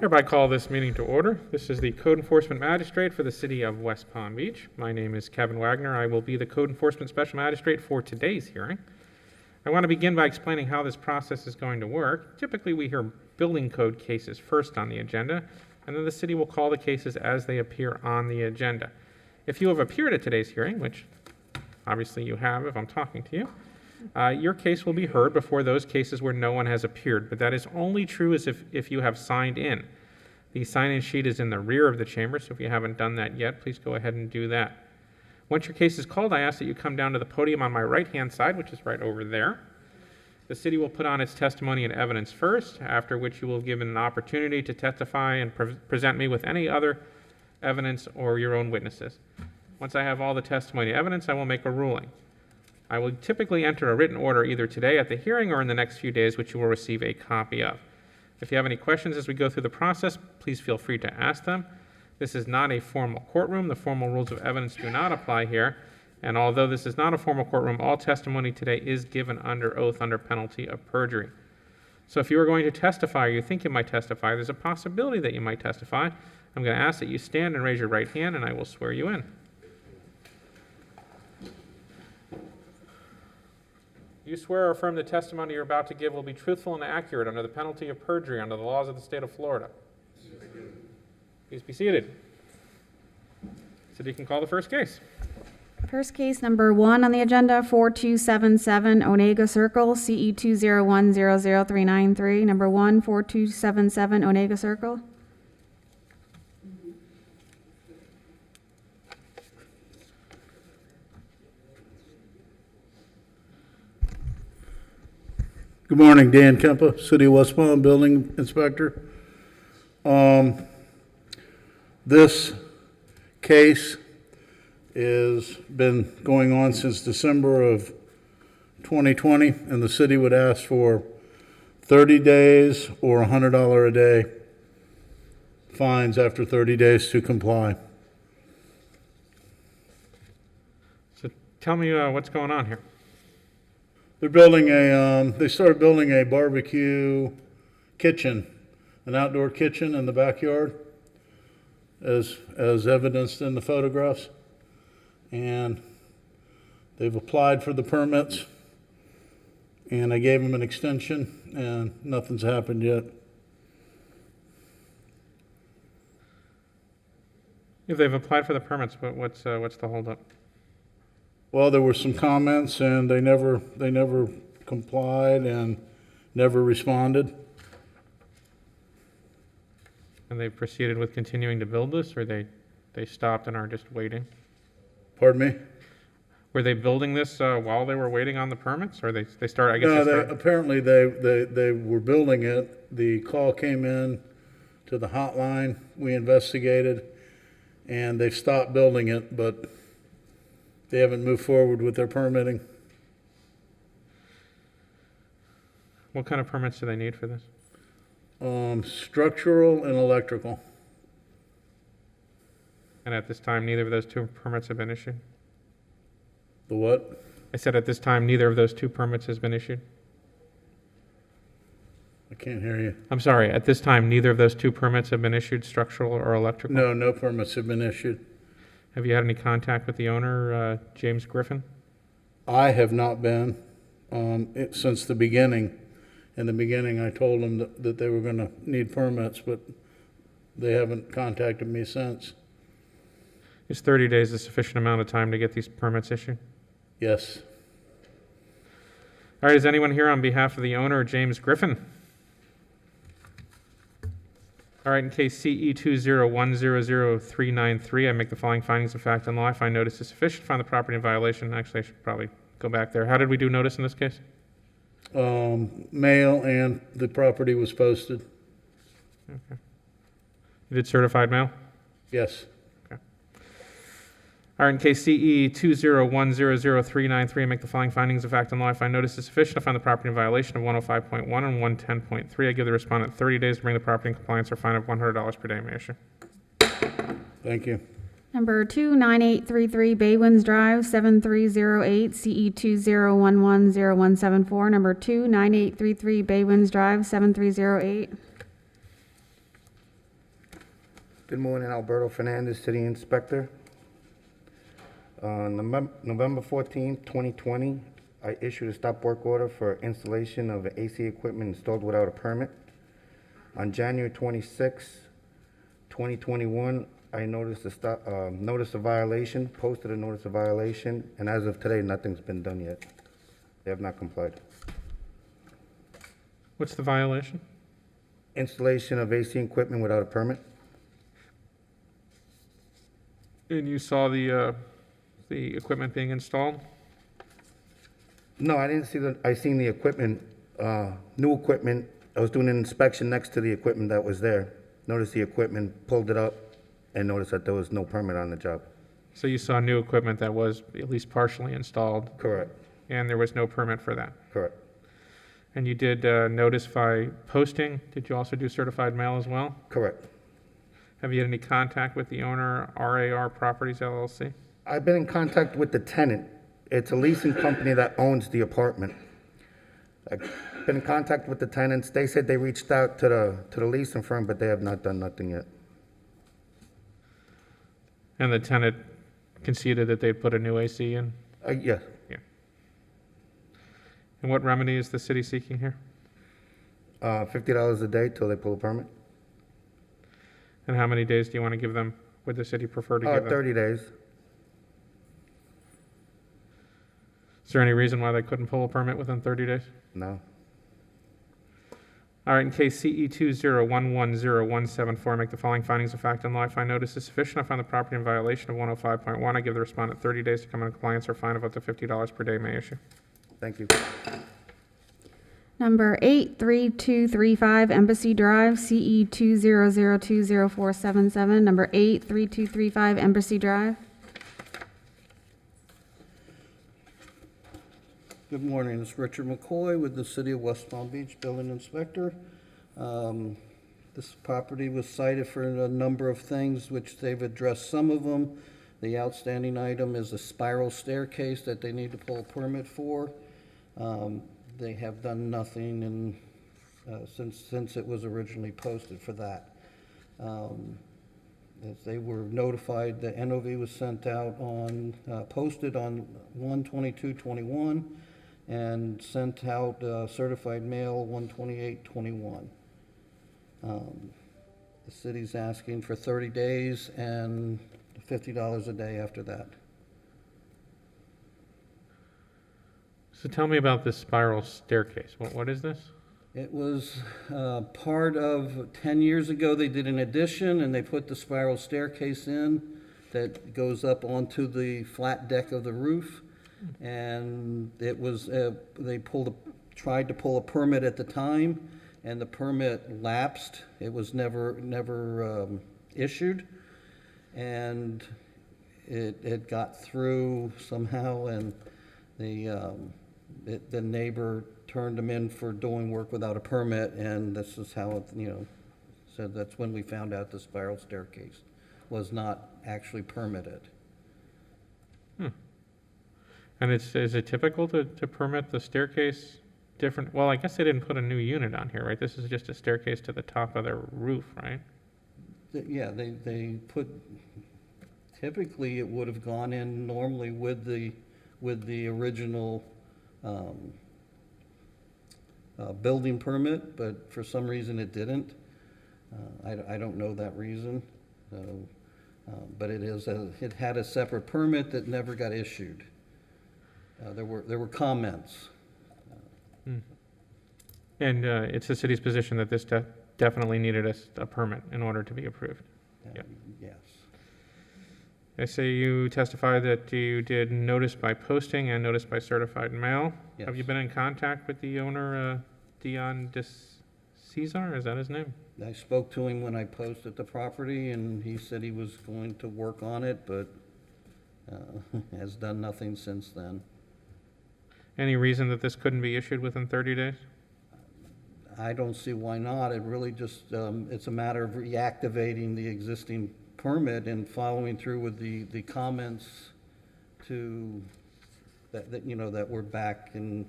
Hereby call this meeting to order. This is the Code Enforcement Magistrate for the City of West Palm Beach. My name is Kevin Wagner. I will be the Code Enforcement Special Magistrate for today's hearing. I want to begin by explaining how this process is going to work. Typically, we hear building code cases first on the agenda, and then the city will call the cases as they appear on the agenda. If you have appeared at today's hearing, which obviously you have if I'm talking to you, your case will be heard before those cases where no one has appeared, but that is only true as if you have signed in. The sign-in sheet is in the rear of the chamber, so if you haven't done that yet, please go ahead and do that. Once your case is called, I ask that you come down to the podium on my right-hand side, which is right over there. The city will put on its testimony and evidence first, after which you will be given an opportunity to testify and present me with any other evidence or your own witnesses. Once I have all the testimony and evidence, I will make a ruling. I will typically enter a written order either today at the hearing or in the next few days, which you will receive a copy of. If you have any questions as we go through the process, please feel free to ask them. This is not a formal courtroom. The formal rules of evidence do not apply here. And although this is not a formal courtroom, all testimony today is given under oath under penalty of perjury. So if you are going to testify or you think you might testify, there's a possibility that you might testify. I'm going to ask that you stand and raise your right hand, and I will swear you in. You swear or affirm the testimony you're about to give will be truthful and accurate under the penalty of perjury under the laws of the state of Florida. Please be seated. So you can call the first case. First case number 1 on the agenda, 4277 Onega Circle, CE 2010039. Number 1, 4277 Onega Circle. Good morning, Dan Kempa, City of West Palm Building Inspector. This case has been going on since December of 2020, and the city would ask for 30 days or $100 a day fines after 30 days to comply. So tell me what's going on here. They're building they started building a barbecue kitchen, an outdoor kitchen in the backyard, as evidenced in the photographs. And they've applied for the permits, and I gave them an extension, and nothing's happened yet. If they've applied for the permits, what's the holdup? Well, there were some comments, and they never complied and never responded. And they proceeded with continuing to build this, or they stopped and are just waiting? Pardon me? Were they building this while they were waiting on the permits, or they started? I guess No, they started. apparently they were building it. The call came in to the hotline. We investigated, and they've stopped building it, but they haven't moved forward with their permitting. What kind of permits do they need for this? Structural and electrical. And at this time, neither of those two permits have been issued? The what? I said at this time, neither of those two permits has been issued? I can't hear you. I'm sorry, at this time, neither of those two permits have been issued, structural or electrical? No, no permits have been issued. Have you had any contact with the owner, James Griffin? I have not been since the beginning. In the beginning, I told them that they were going to need permits, but they haven't contacted me since. Is 30 days a sufficient amount of time to get these permits issued? Yes. All right, is anyone here on behalf of the owner, James Griffin? All right, in case CE 2010039, I make the following findings of fact and law. I find notice is sufficient, find the property in violation. Actually, I should probably go back there. How did we do notice in this case? Mail, and the property was posted. Okay. You did certified mail? Yes. All right, in case CE 2010039, I make the following findings of fact and law. I find notice is sufficient. I find the property in violation of 105.1 and 110.3. I give the respondent 30 days to bring the property in compliance or fine of $100 per day. May I issue? Thank you. Number 2, 9833 Baywinds Drive, 7308, CE 20110174. Number 2, 9833 Baywinds Drive, 7308. Good morning, Alberto Fernandez, City Inspector. On November 14, 2020, I issued a stop work order for installation of AC equipment installed without a permit. On January 26, 2021, I noticed notice of violation, posted a notice of violation, and as of today, nothing's been done yet. They have not complied. What's the violation? Installation of AC equipment without a permit. And you saw the equipment being installed? No, I didn't see I seen the equipment, new equipment. I was doing an inspection next to the equipment that was there. Noticed the equipment, pulled it up, and noticed that there was no permit on the job. So you saw new equipment that was at least partially installed, Correct, and there was no permit for that? correct. And you did notice by posting? Did you also do certified mail as well? Correct. Have you had any contact with the owner, RAR Properties LLC? I've been in contact with the tenant. It's a leasing company that owns the apartment. I've been in contact with the tenants. They said they reached out to the leasing firm, but they have not done nothing yet. And the tenant conceded that they'd put a new AC in? Yeah, And what remedy is the city seeking here? $50 a day till they pull a permit. And how many days do you want to give them? Would the city prefer to give them? 30 days. Is there any reason why they couldn't pull a permit within 30 days? No. All right, in case CE 2011017 make the following findings of fact and law. I find notice is sufficient. I find the property in violation of 105.1. I give the respondent 30 days to come into compliance or fine of up to $50 per day may issue. Thank you. Number 83235 Embassy Drive, CE 200204777. Number 83235 Embassy Drive. Good morning, it's Richard McCoy with the City of West Palm Beach Building Inspector. This property was cited for a number of things, which they've addressed some of them. The outstanding item is a spiral staircase that they need to pull a permit for. They have done nothing since it was originally posted for that. As they were notified, the NOV was sent out posted on 1/22/21 and sent out certified mail 1/28/21. The city's asking for 30 days and $50 a day after that. So tell me about this spiral staircase. What is this? It was part of, 10 years ago, they did an addition and they put the spiral staircase in that goes up onto the flat deck of the roof. And it was, they tried to pull a permit at the time, and the permit lapsed. It was never issued. And it got through somehow, and the neighbor turned them in for doing work without a permit, and this is how it, so that's when we found out the spiral staircase was not actually permitted. And is it typical to permit the staircase different? Well, I guess they didn't put a new unit on here, right? This is just a staircase to the top of their roof, right? Yeah, they put, typically it would have gone in normally with the original building permit, but for some reason it didn't. I don't know that reason. But it had a separate permit that never got issued. There were comments. And it's the city's position that this definitely needed a permit in order to be approved. Yep. Yes. I say you testified that you did notice by posting and notice by certified mail. Yes. Have you been in contact with the owner, Dion Cesar? Is that his name? I spoke to him when I posted the property, and he said he was going to work on it, but has done nothing since then. Any reason that this couldn't be issued within 30 days? I don't see why not. It really just, it's a matter of reactivating the existing permit and following through with the comments that were back in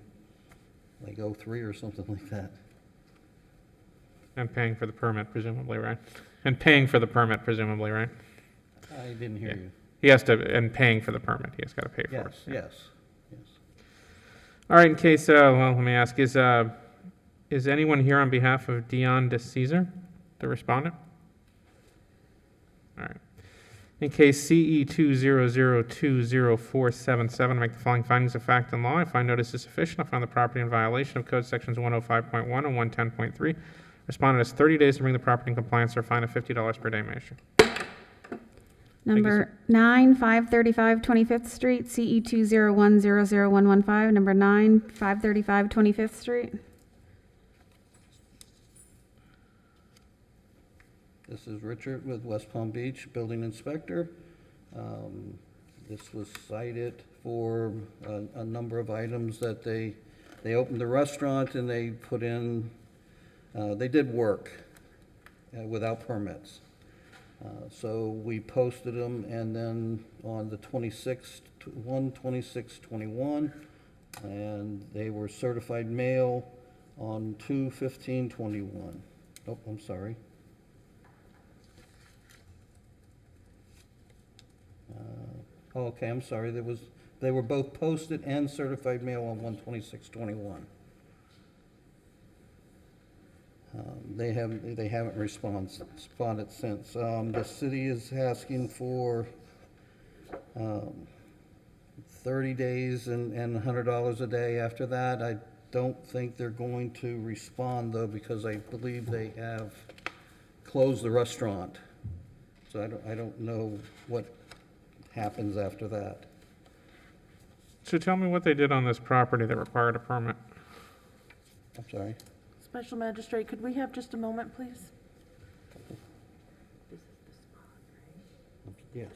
like 03 or something like that. And paying for the permit, presumably, right? And paying for the permit presumably, right? I didn't hear Yeah. you. He has to, and paying for the permit, he has got to pay for it. Yes, yes. All right, in case, well, let me ask, is anyone here on behalf of Dion DeCesar, the respondent? All right. In case CE 200204777, make the following findings of fact and law. I find notice is sufficient. I find the property in violation of Code Sections 105.1 and 110.3. Respondent has 30 days to bring the property in compliance or a fine of $50 per day may issue. Number 9, 535 25th Street, CE 201001115. Number 9, 535 25th Street. This is Richard with West Palm Beach, building inspector. This was cited for a number of items that they opened the restaurant and they put in, they did work without permits. So we posted them, and then on the 26th, 1/26/21, and they were certified mail on 2/15/21. Oh, I'm sorry. Okay, I'm sorry, they were both posted and certified mail on 1/26/21. They haven't responded since. The city is asking for 30 days and $100 a day after that. I don't think they're going to respond, though, because I believe they have closed the restaurant. So I don't know what happens after that. So tell me what they did on this property that required a permit. I'm sorry. Special Magistrate, could we have just a moment, please? Yes.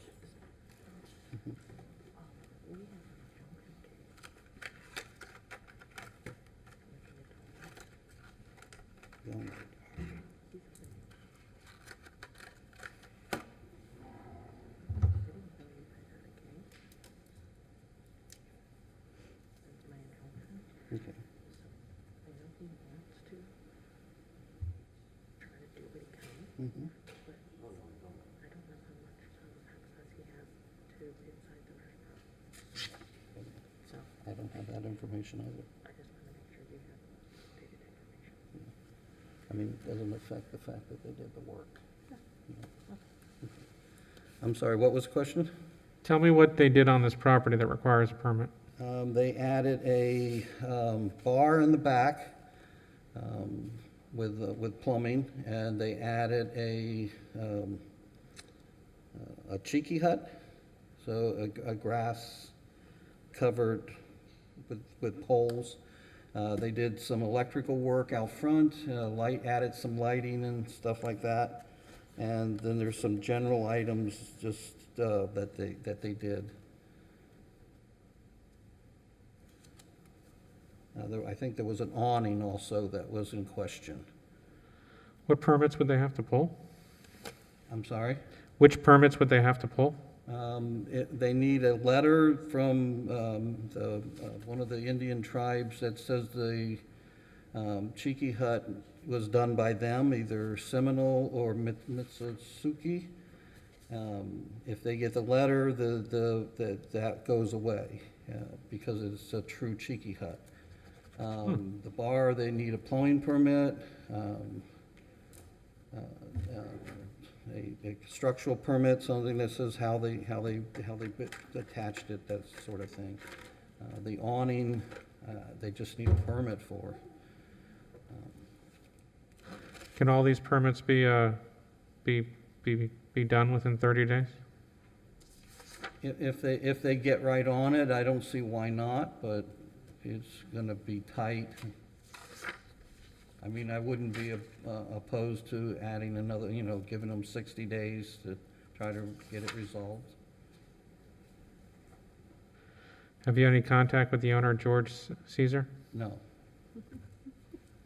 Okay. Mhm. I don't have that information either. I mean, it doesn't affect the fact that they did the work. I'm sorry, what was the question? Tell me what they did on this property that requires a permit. They added a bar in the back with plumbing, and they added a cheeky hut, so a grass covered with poles. They did some electrical work out front, added some lighting and stuff like that. And then there's some general items just that they did. I think there was an awning also that was in question. What permits would they have to pull? I'm sorry? Which permits would they have to pull? They need a letter from one of the Indian tribes that says the Cheeky Hut was done by them, either Seminole or Mitsuki. If they get the letter, that goes away because it's a true Cheeky Hut. The bar, they need a plumbing permit, a structural permit, something that says how they attached it, that sort of thing. The awning, they just need a permit for. Can all these permits be done within 30 days? If they get right on it, I don't see why not, but it's gonna be tight. I mean, I wouldn't be opposed to adding another, giving them 60 days to try to get it resolved. Have you had any contact with the owner, George Caesar? No,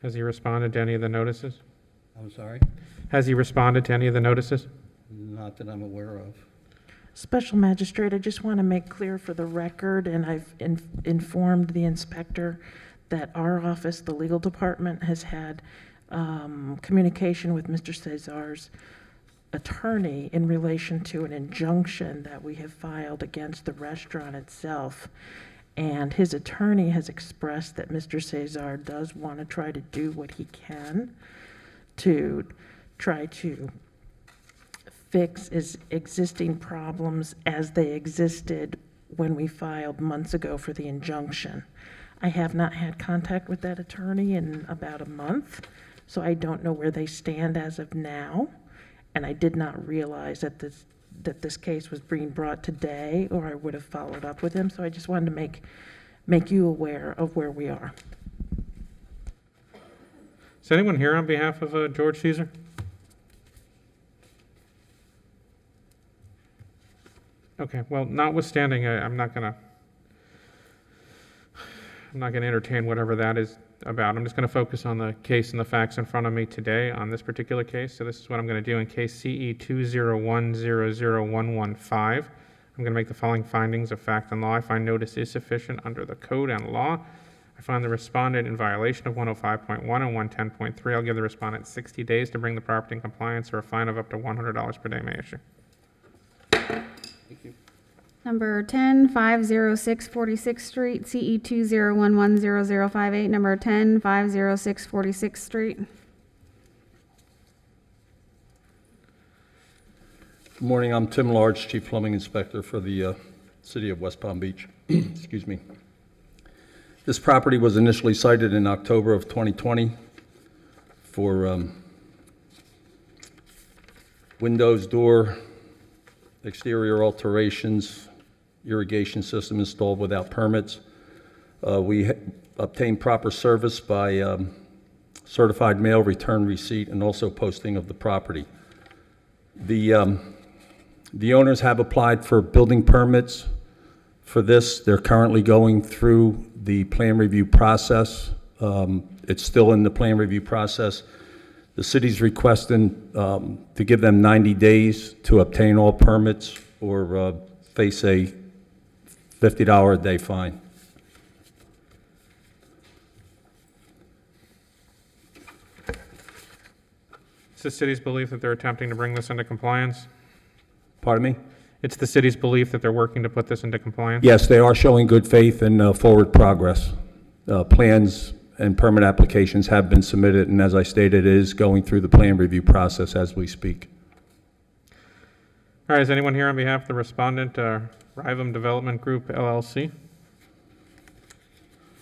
Has he responded to any of the notices? I'm sorry, Has he responded to any of the notices? not that I'm aware of. Special Magistrate, I just want to make clear for the record, and I've informed the inspector that our office, the legal department, has had communication with Mr. Cesar's attorney in relation to an injunction that we have filed against the restaurant itself. And his attorney has expressed that Mr. Cesar does want to try to do what he can to try to fix his existing problems as they existed when we filed months ago for the injunction. I have not had contact with that attorney in about a month, so I don't know where they stand as of now. And I did not realize that this case was being brought today, or I would have followed up with him. So I just wanted to make you aware of where we are. Is anyone here on behalf of George Caesar? Okay, well, notwithstanding, I'm not gonna entertain whatever that is about. I'm just gonna focus on the case and the facts in front of me today on this particular case. So this is what I'm gonna do in case CE 201-00115. I'm gonna make the following findings of fact and law. I find notice is sufficient under the code and law. I find the respondent in violation of 105.1 and 110.3. I'll give the respondent 60 days to bring the property in compliance, or a fine of up to $100 per day may issue. Thank you. Number 10, 506 46th Street, CE 201100058. Number 10, 506 46th Street. Good morning, I'm Tim Large, Chief Plumbing Inspector for the City of West Palm Beach. Excuse me. This property was initially cited in October of 2020 for windows, door, exterior alterations, irrigation system installed without permits. We obtained proper service by certified mail, return receipt, and also posting of the property. The owners have applied for building permits for this. They're currently going through the plan review process. It's still in the plan review process. The city's requesting to give them 90 days to obtain all permits or face a $50 a day fine. It's the city's belief that they're attempting to bring this into compliance. Pardon me? It's the city's belief that they're working to put this into compliance. Yes, they are showing good faith and forward progress. Plans and permit applications have been submitted, and as I stated, it is going through the plan review process as we speak. All right, is anyone here on behalf of the respondent, Rivum Development Group, LLC?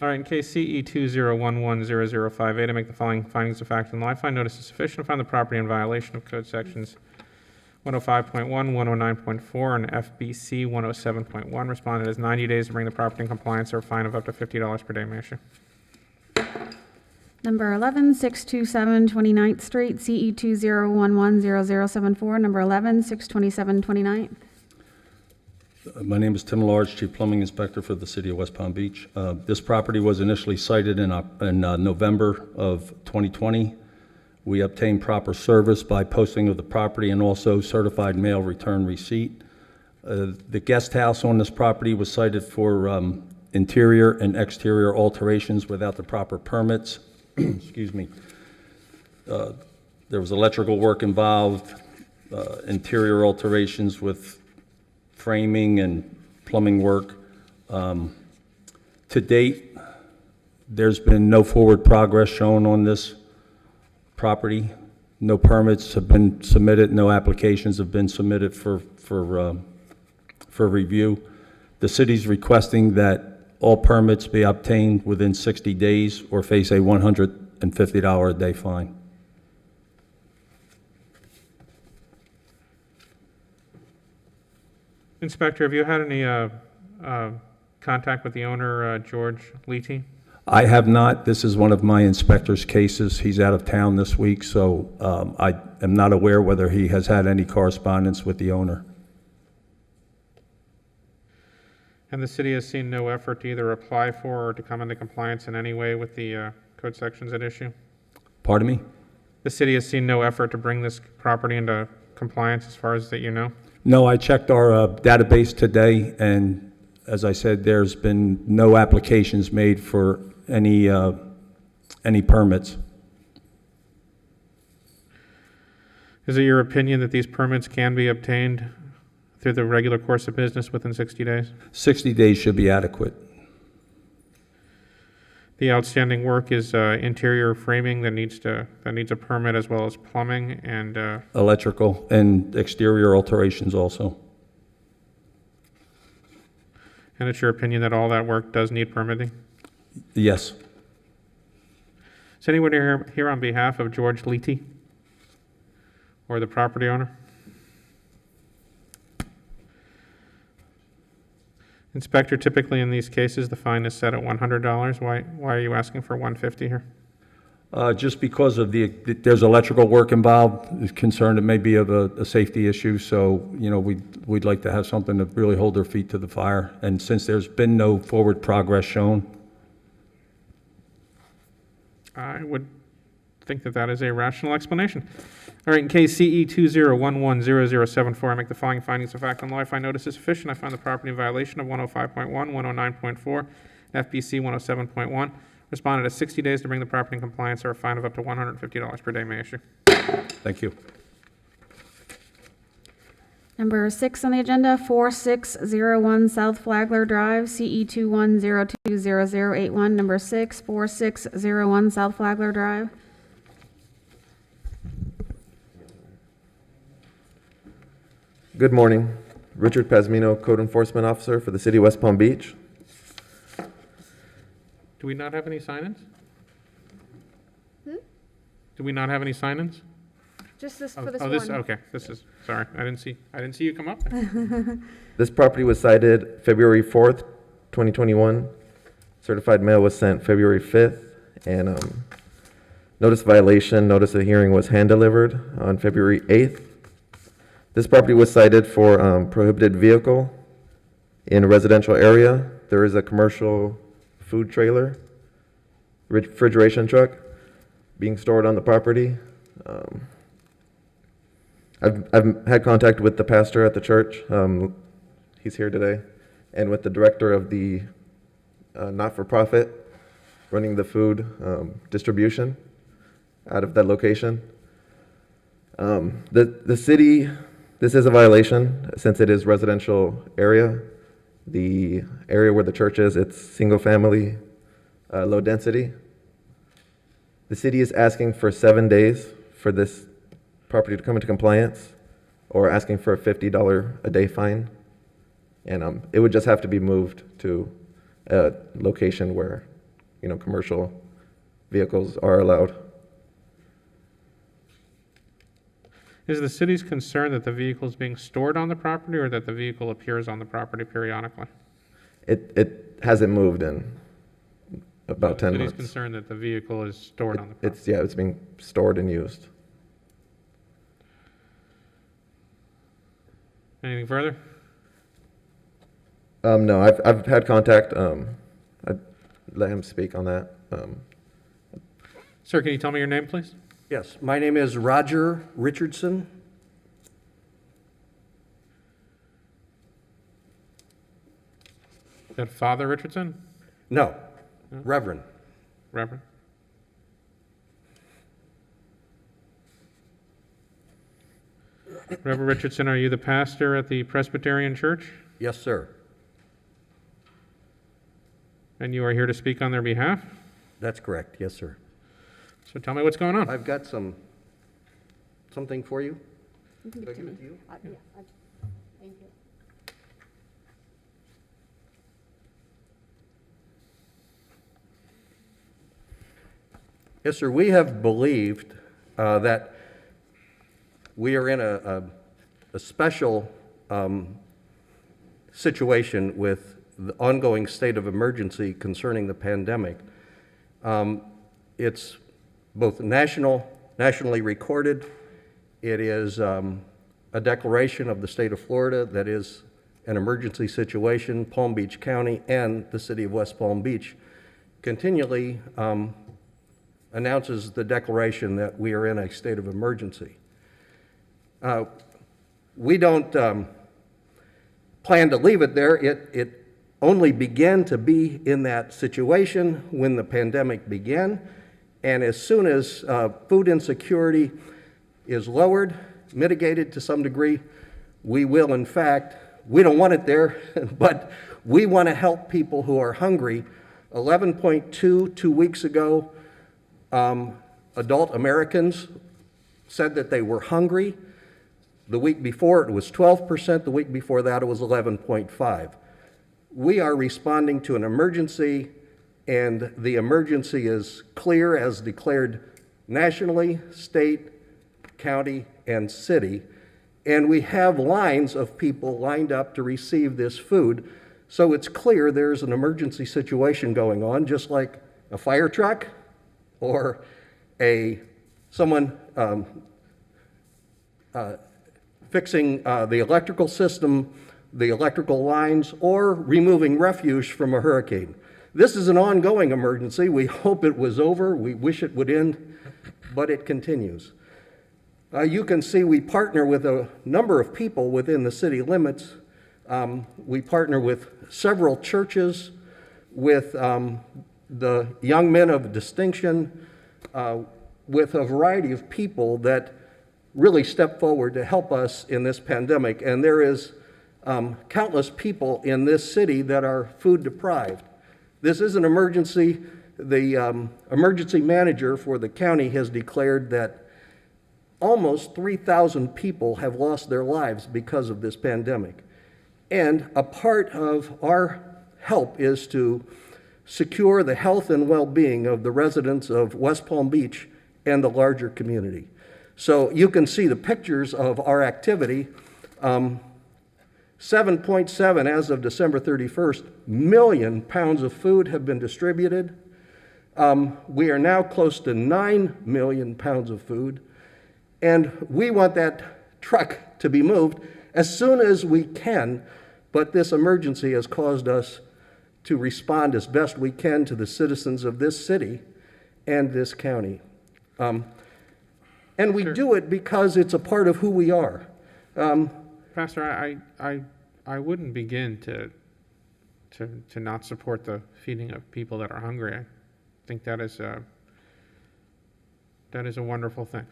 All right, in case CE 201100058, I make the following findings of fact and law. I find notice is sufficient to find the property in violation of code sections 105.1, 109.4, and FBC 107.1. Respondent has 90 days to bring the property in compliance, or a fine of up to $50 per day may issue. Number 11, 627 29th Street, CE 201100074. Number 11, 627 29th. My name is Tim Large, Chief Plumbing Inspector for the City of West Palm Beach. This property was initially cited in November of 2020. We obtained proper service by posting of the property and also certified mail return receipt. The guest house on this property was cited for interior and exterior alterations without the proper permits. Excuse me. There was electrical work involved, interior alterations with framing and plumbing work. To date, there's been no forward progress shown on this property. No permits have been submitted, no applications have been submitted for review. The city's requesting that all permits be obtained within 60 days or face a $150 a day fine. Inspector, have you had any contact with the owner, George Leete? I have not. This is one of my inspector's cases. He's out of town this week, so I am not aware whether he has had any correspondence with the owner. And the city has seen no effort to either apply for or to come into compliance in any way with the code sections at issue? Pardon me? The city has seen no effort to bring this property into compliance as far as that you know? No, I checked our database today, and as I said, there's been no applications made for any permits. Is it your opinion that these permits can be obtained through the regular course of business within 60 days? 60 days should be adequate. The outstanding work is interior framing that needs a permit, as well as plumbing and Electrical and exterior alterations also. it's your opinion that all that work does need permitting? Yes. Is anyone here on behalf of George Leety or the property owner? Inspector, typically in these cases, the fine is set at $100. Why are you asking for $150 here? Just because of there's electrical work involved, is concerned it may be of a safety issue, so, we'd like to have something to really hold their feet to the fire. And since there's been no forward progress shown, I would think that is a rational explanation. All right, in case CE 20110074, I make the following findings of fact on law. I find notice is sufficient. I find the property in violation of 105.1, 109.4, FBC 107.1. Responded has 60 days to bring the property in compliance, or a fine of up to $150 per day may issue. thank you. Number 6 on the agenda, 4601 South Flagler Drive, CE 21020081. Number 6, 4601 South Flagler Drive. Good morning. Richard Pazmino, Code Enforcement Officer for the City of West Palm Beach. Do we not have any sign-ins? Do we not have any sign-ins? Just this Oh, for this oh, one. okay, this is, sorry, I didn't see you come up. This property was cited February 4th, 2021. Certified mail was sent February 5th, and notice violation, notice of hearing was hand-delivered on February 8th. This property was cited for prohibited vehicle in a residential area. There is a commercial food trailer, refrigeration truck being stored on the property. I've had contact with the pastor at the church. He's here today, and with the director of the not-for-profit running the food distribution out of that location. The city, this is a violation since it is residential area. The area where the church is, it's single family, low density. The city is asking for 7 days for this property to come into compliance, or asking for a $50 a day fine. And it would just have to be moved to a location where, commercial vehicles are allowed. Is the city's concern that the vehicle is being stored on the property, or that the vehicle appears on the property periodically? It hasn't moved in about 10 The months. city's concerned that the vehicle is stored on the property. It's being stored and used. Anything further? No, I've had contact. I'd let him speak on that. Sir, can you tell me your name, please? Yes, my name is Roger Richardson. Is that Father Richardson? No, Reverend. Reverend? Reverend Richardson, are you the pastor at the Presbyterian Church? Yes, sir. And you are here to speak on their behalf? That's correct. Yes, sir. So tell me what's going on. I've got something for you. Give it to me. Thank you. Yes, sir. We have believed that we are in a special situation with the ongoing state of emergency concerning the pandemic. It's both nationally recorded. It is a declaration of the state of Florida that is an emergency situation. Palm Beach County and the city of West Palm Beach continually announces the declaration that we are in a state of emergency. We don't plan to leave it there. It only began to be in that situation when the pandemic began. And as soon as food insecurity is lowered mitigated to some degree. We will, in fact, we don't want it there, but we want to help people who are hungry. 11.2 2 weeks ago, adult Americans said that they were hungry. The week before it was 12%, the week before that it was 11.5. We are responding to an emergency, and the emergency is clear as declared nationally, state, county, and city. And we have lines of people lined up to receive this food. So it's clear there's an emergency situation going on, just like a fire truck or someone fixing the electrical system, the electrical lines, or removing refuse from a hurricane. This is an ongoing emergency. We hope it was over. We wish it would end, but it continues. You can see we partner with a number of people within the city limits. We partner with several churches, with the young men of distinction, with a variety of people that really step forward to help us in this pandemic. And there is countless people in this city that are food deprived. This is an emergency. The emergency manager for the county has declared that almost 3,000 people have lost their lives because of this pandemic. And a part of our help is to secure the health and well-being of the residents of West Palm Beach and the larger community. So you can see the pictures of our activity. 7.7 as of December 31st million pounds of food have been distributed. We are now close to 9 million pounds of food. And we want that truck to be moved as soon as we can, but this emergency has caused us to respond as best we can to the citizens of this city and this county. And we do it because it's a part of who we are. Pastor, I wouldn't begin to not support the feeding of people that are hungry. I think that is a wonderful thing.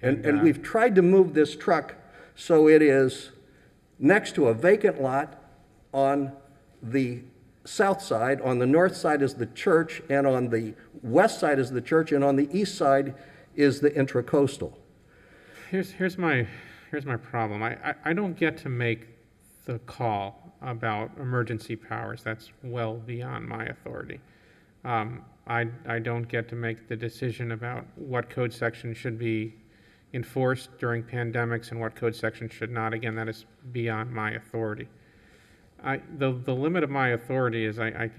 And we've tried to move this truck so it is next to a vacant lot on the south side. On the north side is the church, and on the west side is the church, and on the east side is the intracoastal. Here's my problem. I don't get to make the call about emergency powers. That's well beyond my authority. I don't get to make the decision about what code section should be enforced during pandemics and what code section should not. Again, that is beyond my authority. The limit of my authority is I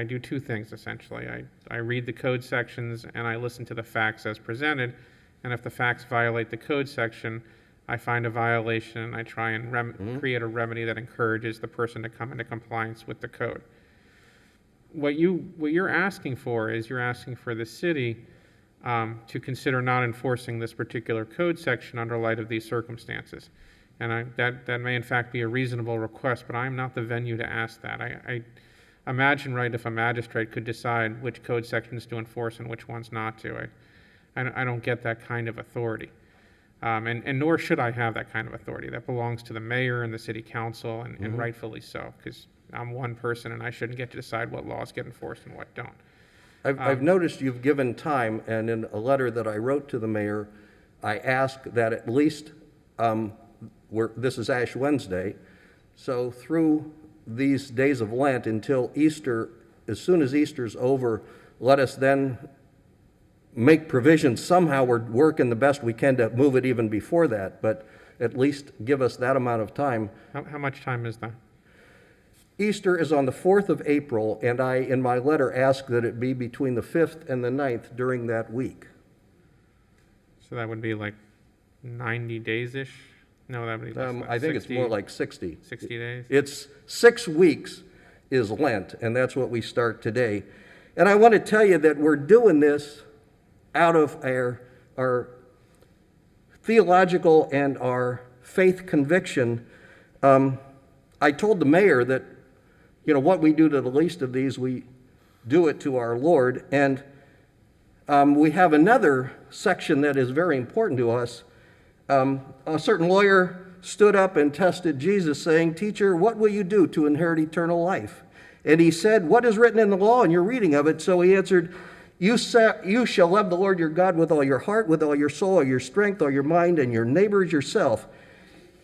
do two things essentially. I read the code sections and I listen to the facts as presented, and if the facts violate the code section, I find a violation and I try and create a remedy that encourages the person to come into compliance with the code. What you're asking for is you're asking for the city to consider not enforcing this particular code section under light of these circumstances. And that may in fact be a reasonable request, but I'm not the venue to ask that. I imagine, right, if a magistrate could decide which code sections to enforce and which ones not to. I don't get that kind of authority. And nor should I have that kind of authority. That belongs to the mayor and the city council, and rightfully so, because I'm one person and I shouldn't get to decide what laws get enforced and what don't. I've noticed you've given time, and in a letter that I wrote to the mayor, I asked that at least, this is Ash Wednesday, so through these days of Lent until Easter, as soon as Easter's over, let us then make provisions. Somehow we're working the best we can to move it even before that, but at least give us that amount of time. How much time is that? Easter is on the 4th of April, and I, in my letter, asked that it be between the 5th and the 9th during that week. So that would be like 90 days-ish? No, that would be less than that. I think 60, it's more like 60. 60 days? It's 6 weeks is Lent, and that's what we start today. And I want to tell you that we're doing this out of our theological and our faith conviction. I told the mayor that, what we do to the least of these, we do it to our Lord. And we have another section that is very important to us. a certain lawyer stood up and tested Jesus, saying, "Teacher, what will you do to inherit eternal life?" And he said, "What is written in the law?" And you're reading of it. So he answered, you shall love the Lord your God with all your heart, with all your soul, all your strength, all your mind, and your neighbor as yourself.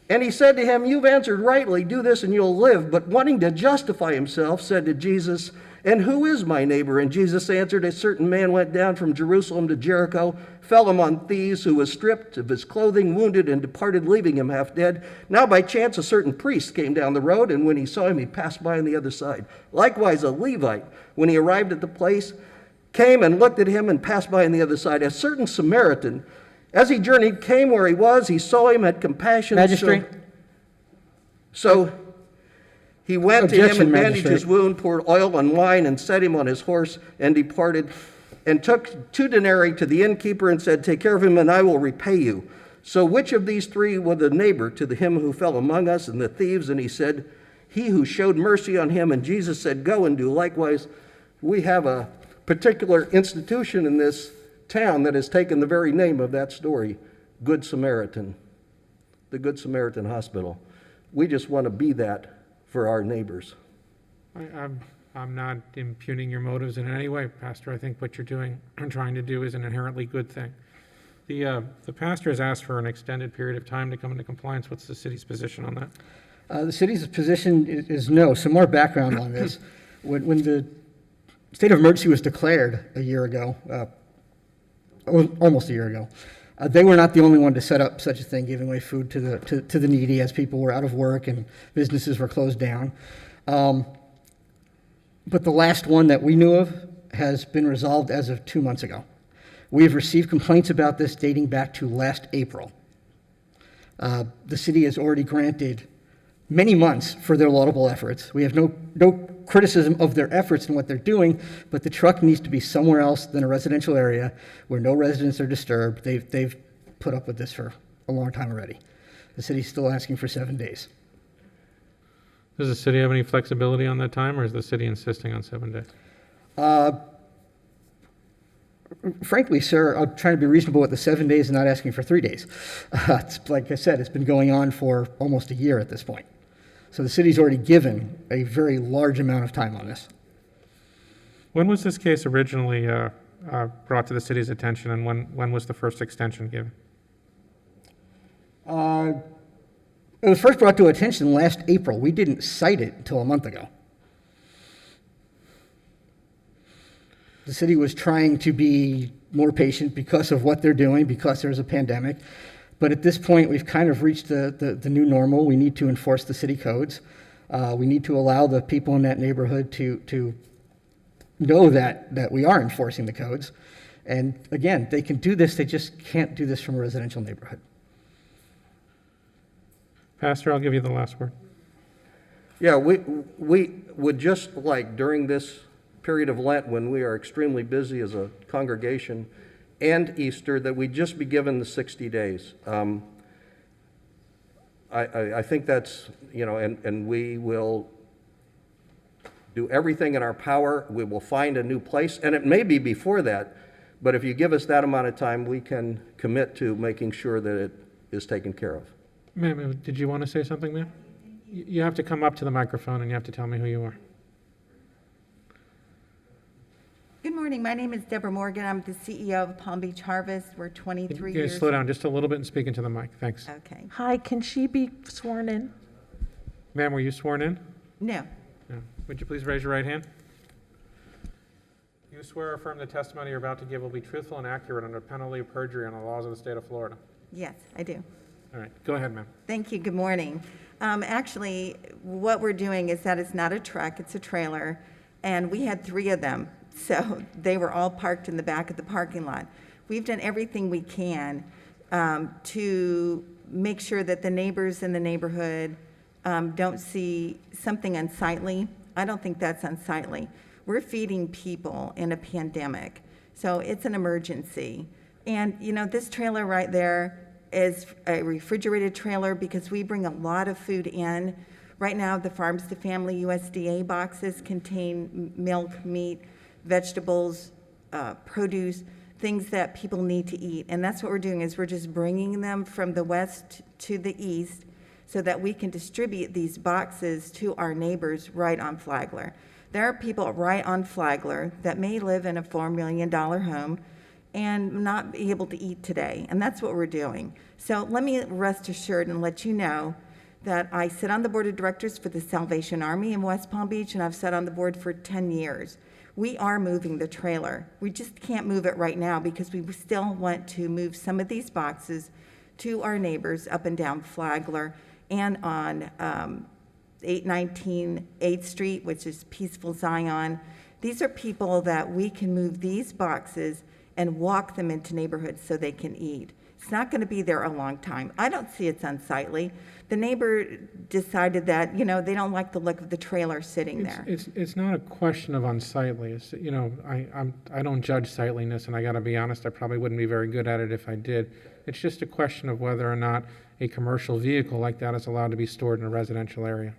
And he said to him, "You've answered rightly, do this and you'll live." But wanting to justify himself, said to Jesus, "And who is my neighbor?" And Jesus answered, "A certain man went down from Jerusalem to Jericho, fell among thieves, who was stripped of his clothing, wounded, and departed, leaving him half dead. Now by chance a certain priest came down the road, and when he saw him, he passed by on the other side. Likewise a Levite, when he arrived at the place, came and looked at him and passed by on the other side. A certain Samaritan, as he journeyed, came where he was. He saw him, had compassion." Magistrate. So he went to him Objection, and bandaged Magistrate. his wound, poured oil and wine, and set him on his horse, and departed, and took 2 denarii to the innkeeper and said, "Take care of him, and I will repay you." So which of these 3 was the neighbor to him who fell among us and the thieves? And he said, "He who showed mercy on him." And Jesus said, "Go and do likewise." We have a particular institution in this town that has taken the very name of that story, Good Samaritan, the Good Samaritan Hospital. We just want to be that for our neighbors. I'm not impugning your motives in any way, Pastor. I think what you're doing and trying to do is an inherently good thing. The pastor has asked for an extended period of time to come into compliance. What's the city's position on that? The city's position is no. Some more background on this. When the state of emergency was declared a year ago, almost a year ago, they were not the only one to set up such a thing, giving away food to the needy as people were out of work and businesses were closed down. But the last one that we knew of has been resolved as of 2 months ago. We have received complaints about this dating back to last April. The city has already granted many months for their laudable efforts. We have no criticism of their efforts and what they're doing, but the truck needs to be somewhere else than a residential area where no residents are disturbed. They've put up with this for a long time already. The city's still asking for 7 days. Does the city have any flexibility on that time, or is the city insisting on 7 days? Frankly, sir, I'm trying to be reasonable with the 7 days and not asking for 3 days. It's, like I said, it's been going on for almost a year at this point. So the city's already given a very large amount of time on this. When was this case originally brought to the city's attention, and when was the first extension given? It was first brought to attention last April. We didn't cite it until a month ago. The city was trying to be more patient because of what they're doing, because there's a pandemic. But at this point, we've kind of reached the new normal. We need to enforce the city codes. We need to allow the people in that neighborhood to know that we are enforcing the codes. And again, they can do this, they just can't do this from a residential neighborhood. Pastor, I'll give you the last word. Yeah, we would just like during this period of Lent, when we are extremely busy as a congregation, and Easter, that we just be given the 60 days. I think that's, and we will do everything in our power. We will find a new place, and it may be before that, but if you give us that amount of time, we can commit to making sure that it is taken care of. Ma'am, did you want to say something, ma'am? You have to come up to the microphone and you have to tell me who you are. Good morning. My name is Deborah Morgan. I'm the CEO of Palm Beach Harvest. We're 23 Can you years. slow down just a little bit and speak into the mic? Thanks. Okay. Hi, can she be sworn in? Ma'am, were you sworn in? No. No. Would you please raise your right hand? You swear or affirm the testimony you're about to give will be truthful and accurate under penalty of perjury and the laws of the state of Florida. Yes, I do. All right. Go ahead, ma'am. Thank you. Good morning. Actually, what we're doing is that it's not a truck, it's a trailer, and we had 3 of them. So they were all parked in the back of the parking lot. We've done everything we can to make sure that the neighbors in the neighborhood don't see something unsightly. I don't think that's unsightly. We're feeding people in a pandemic, so it's an emergency. And, this trailer right there is a refrigerated trailer because we bring a lot of food in. Right now, the Farms to Family USDA boxes contain milk, meat, vegetables, produce, things that people need to eat. And that's what we're doing, is we're just bringing them from the west to the east so that we can distribute these boxes to our neighbors right on Flagler. There are people right on Flagler that may live in a $4 million home and not be able to eat today, and that's what we're doing. So let me rest assured and let you know that I sit on the board of directors for the Salvation Army in West Palm Beach, and I've sat on the board for 10 years. We are moving the trailer. We just can't move it right now because we still want to move some of these boxes to our neighbors up and down Flagler and on 819 8th Street, which is Peaceful Zion. These are people that we can move these boxes and walk them into neighborhoods so they can eat. It's not going to be there a long time. I don't see it's unsightly. The neighbor decided that, they don't like the look of the trailer sitting there. It's not a question of unsightly. It's, I don't judge sightliness, and I got to be honest, I probably wouldn't be very good at it if I did. It's just a question of whether or not a commercial vehicle like that is allowed to be stored in a residential area.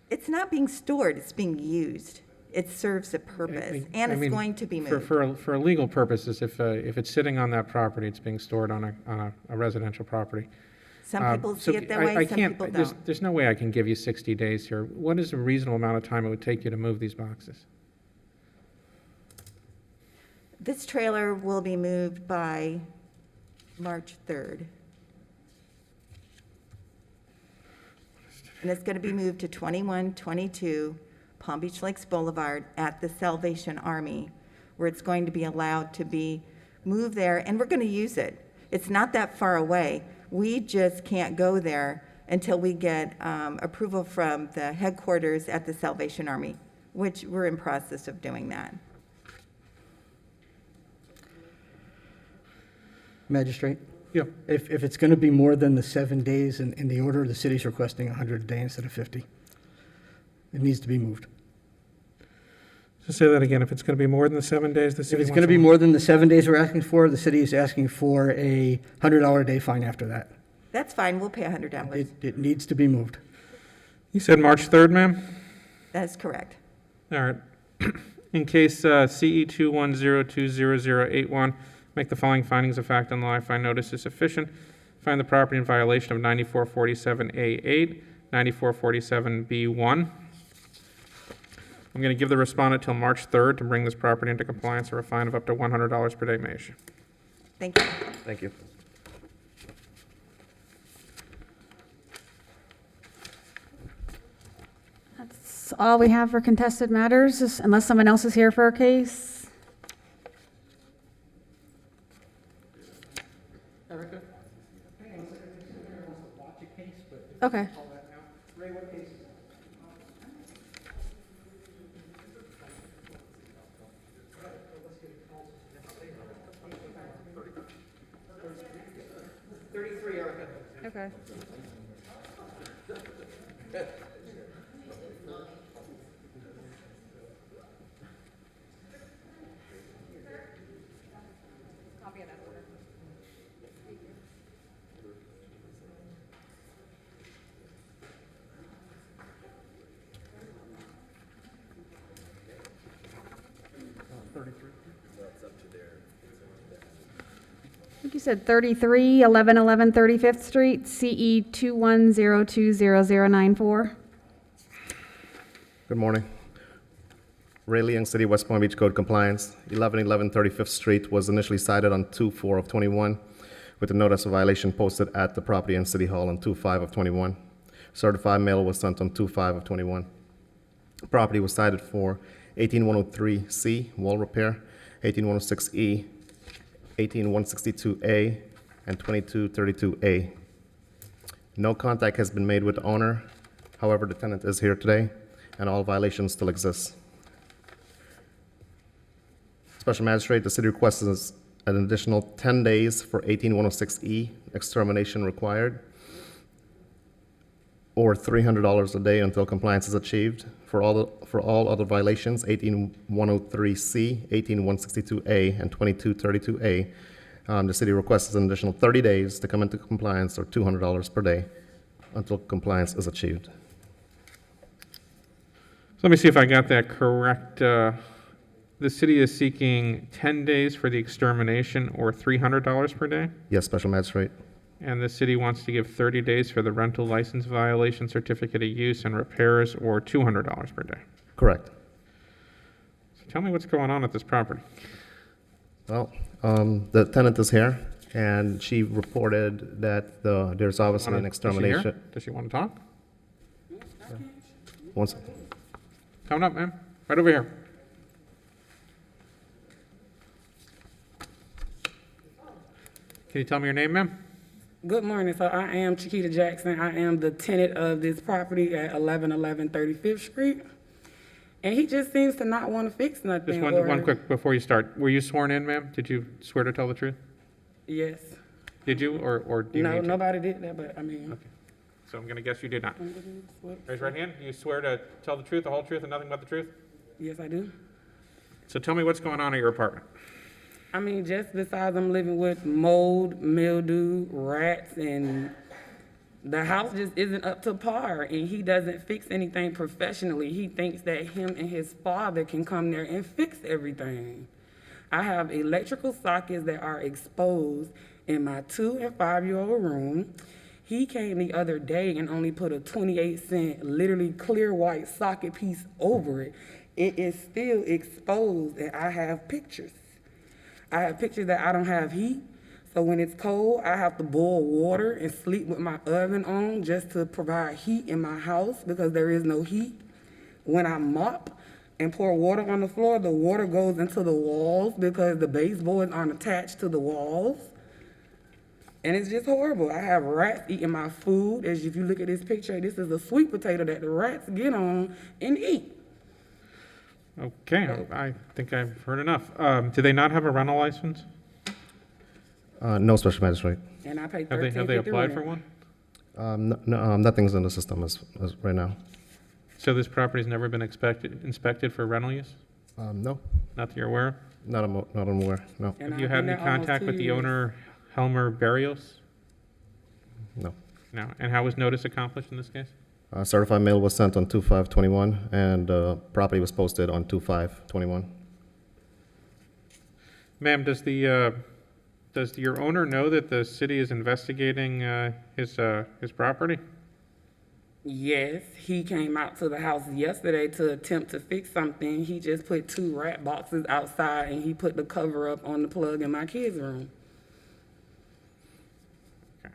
It's not being stored, it's being used. It serves a purpose, and it's going to be moved. For legal purposes, if it's sitting on that property, it's being stored on a residential property. Some people see it that way, some people don't. There's no way I can give you 60 days here. What is a reasonable amount of time it would take you to move these boxes? This trailer will be moved by March 3rd. And it's going to be moved to 2122 Palm Beach Lakes Boulevard at the Salvation Army, where it's going to be allowed to be moved there, and we're going to use it. It's not that far away. We just can't go there until we get approval from the headquarters at the Salvation Army, which we're in process of doing that. Magistrate? Yeah. If it's going to be more than the 7 days in the order, the city's requesting 100 a day instead of 50. It needs to be moved. So say that again. If it's going to be more than the 7 days, the If city it's wants going to be to- more than the 7 days we're asking for, the city is asking for a $100 a day fine after that. That's fine, we'll pay $100. It needs to be moved. You said March 3rd, ma'am? That is correct. All right. In case CE 210200081, make the following findings of fact on the live fine notice is sufficient. Find the property in violation of 9447A8, 9447B1. I'm going to give the respondent till March 3rd to bring this property into compliance, or a fine of up to $100 per day may issue. Thank you. Thank you. That's all we have for contested matters, unless someone else is here for a case. Erica? Okay. Okay. I think you said 33, 1111 35th Street, CE 210200094. Good morning. Ray Leung, City, West Palm Beach Code Compliance. 1111 35th Street was initially cited on 2/4 of 21, with a notice of violation posted at the property in City Hall on 2/5 of 21. Certified mail was sent on 2/5 of 21. Property was cited for 18103C, wall repair, 18106E, 18162A, and 2232A. No contact has been made with the owner. However, the tenant is here today, and all violations still exist. Special Magistrate, the city requests an additional 10 days for 18106E, extermination required, or $300 a day until compliance is achieved. For all other violations, 18103C, 18162A, and 2232A, the city requests an additional 30 days to come into compliance, or $200 per day until compliance is achieved. So let me see if I got that correct. The city is seeking 10 days for the extermination or $300 per day, Yes, Special Magistrate. and the city wants to give 30 days for the rental license violation, certificate of use, and repairs, or $200 per day. Correct. So tell me what's going on at this property. Well, the tenant is here, and she reported that there's obviously an Does she hear? extermination. Does she want to talk? One second. Coming up, ma'am. Right over here. Can you tell me your name, ma'am? Good morning. So I am Chiquita Jackson. I am the tenant of this property at 1111 35th Street. And he just seems to not want to fix nothing. Just one quick, before you start. Were you sworn in, ma'am? Did you swear to tell the truth? Yes. Did you, or do you No, need to? nobody did that, but I mean. Okay. So I'm going to guess you did not. Raise your right hand. Do you swear to tell the truth, the whole truth, and nothing but the truth? Yes, I do. So tell me what's going on at your apartment. I mean, just besides I'm living with mold, mildew, rats, and the house just isn't up to par, and he doesn't fix anything professionally. He thinks that him and his father can come there and fix everything. I have electrical sockets that are exposed in my 2- and 5-year-old room. He came the other day and only put a 28-cent, literally clear white socket piece over it. It is still exposed, and I have pictures. I have pictures that I don't have heat. So when it's cold, I have to boil water and sleep with my oven on just to provide heat in my house because there is no heat. When I mop and pour water on the floor, the water goes into the walls because the baseboards aren't attached to the walls. And it's just horrible. I have rats eating my food. As if you look at this picture, this is a sweet potato that the rats get on and eat. Okay, I think I've heard enough. Do they not have a rental license? No, Special Magistrate. And I pay Have they applied for one? Nothing's in the system as right now. So this property's never been inspected for rental use? No, Not that you're aware of? not I'm aware, no. And Have you I've had been any there almost contact 2 with the years. owner, Helmer Barrios? No. No. And how was notice accomplished in this case? Certified mail was sent on 2/5/21, and property was posted on 2/5/21. Ma'am, does your owner know that the city is investigating his property? Yes, he came out to the house yesterday to attempt to fix something. He just put 2 rat boxes outside and he put the cover up on the plug in my kids' room. Okay.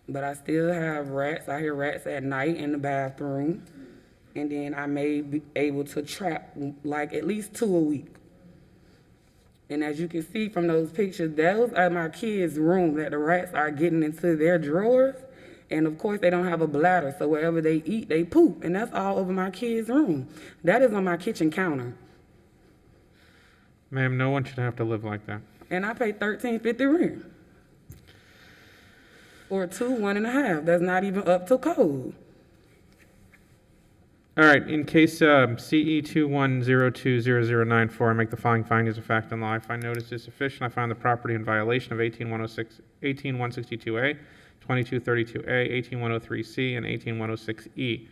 But I still have rats. I hear rats at night in the bathroom. And then I may be able to trap like at least 2 a week. And as you can see from those pictures, those are my kids' room that the rats are getting into their drawers. And of course, they don't have a bladder, so wherever they eat, they poop. And that's all over my kids' room. That is on my kitchen counter. Ma'am, no one should have to live like that. And I pay $13.50 rent. Or 2, 1.5. That's not even up to code. All right, in case CE 21020094, I make the following findings of fact and law. I find notice is sufficient. I find the property in violation of 18162A, 2232A, 18103C, and 18106E.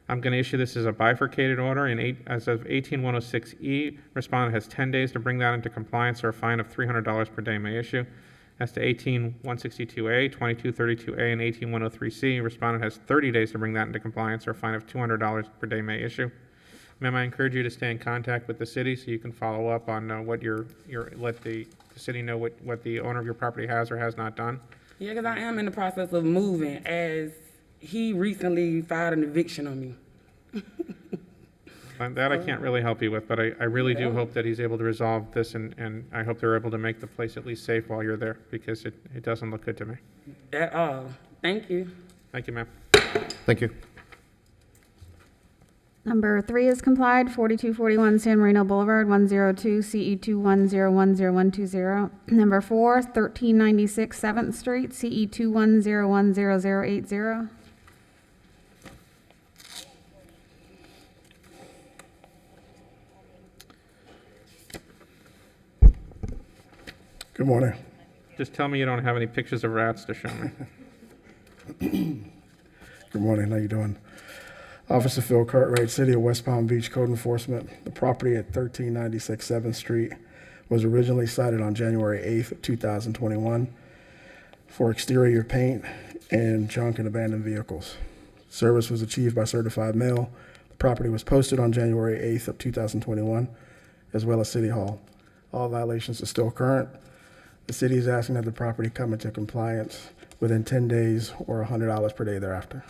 I'm going to issue this as a bifurcated order. As of 18106E, respondent has 10 days to bring that into compliance, or a fine of $300 per day may issue. As to 18162A, 2232A, and 18103C, respondent has 30 days to bring that into compliance, or a fine of $200 per day may issue. Ma'am, I encourage you to stay in contact with the city so you can follow up on let the city know what the owner of your property has or has not done. Yeah, because I am in the process of moving, as he recently filed an eviction on me. That I can't really help you with, but I really do hope that he's able to resolve this, and I hope they're able to make the place at least safe while you're there, because it doesn't look good to me. At all. Thank you. Thank you, ma'am. Thank you. Number 3 is complied, 4241 San Marino Boulevard, 102 CE 21010120. Number 4, 1396 7th Street, CE 21010080. Good morning. Just tell me you don't have any pictures of rats to show me. Good morning. How you doing? Officer Phil Cartwright, City of West Palm Beach Code Enforcement. The property at 1396 7th Street was originally cited on January 8th, 2021 for exterior paint and junk and abandoned vehicles. Service was achieved by certified mail. The property was posted on January 8th of 2021, as well as City Hall. All violations are still current. The city is asking that the property come into compliance within 10 days or $100 per day thereafter.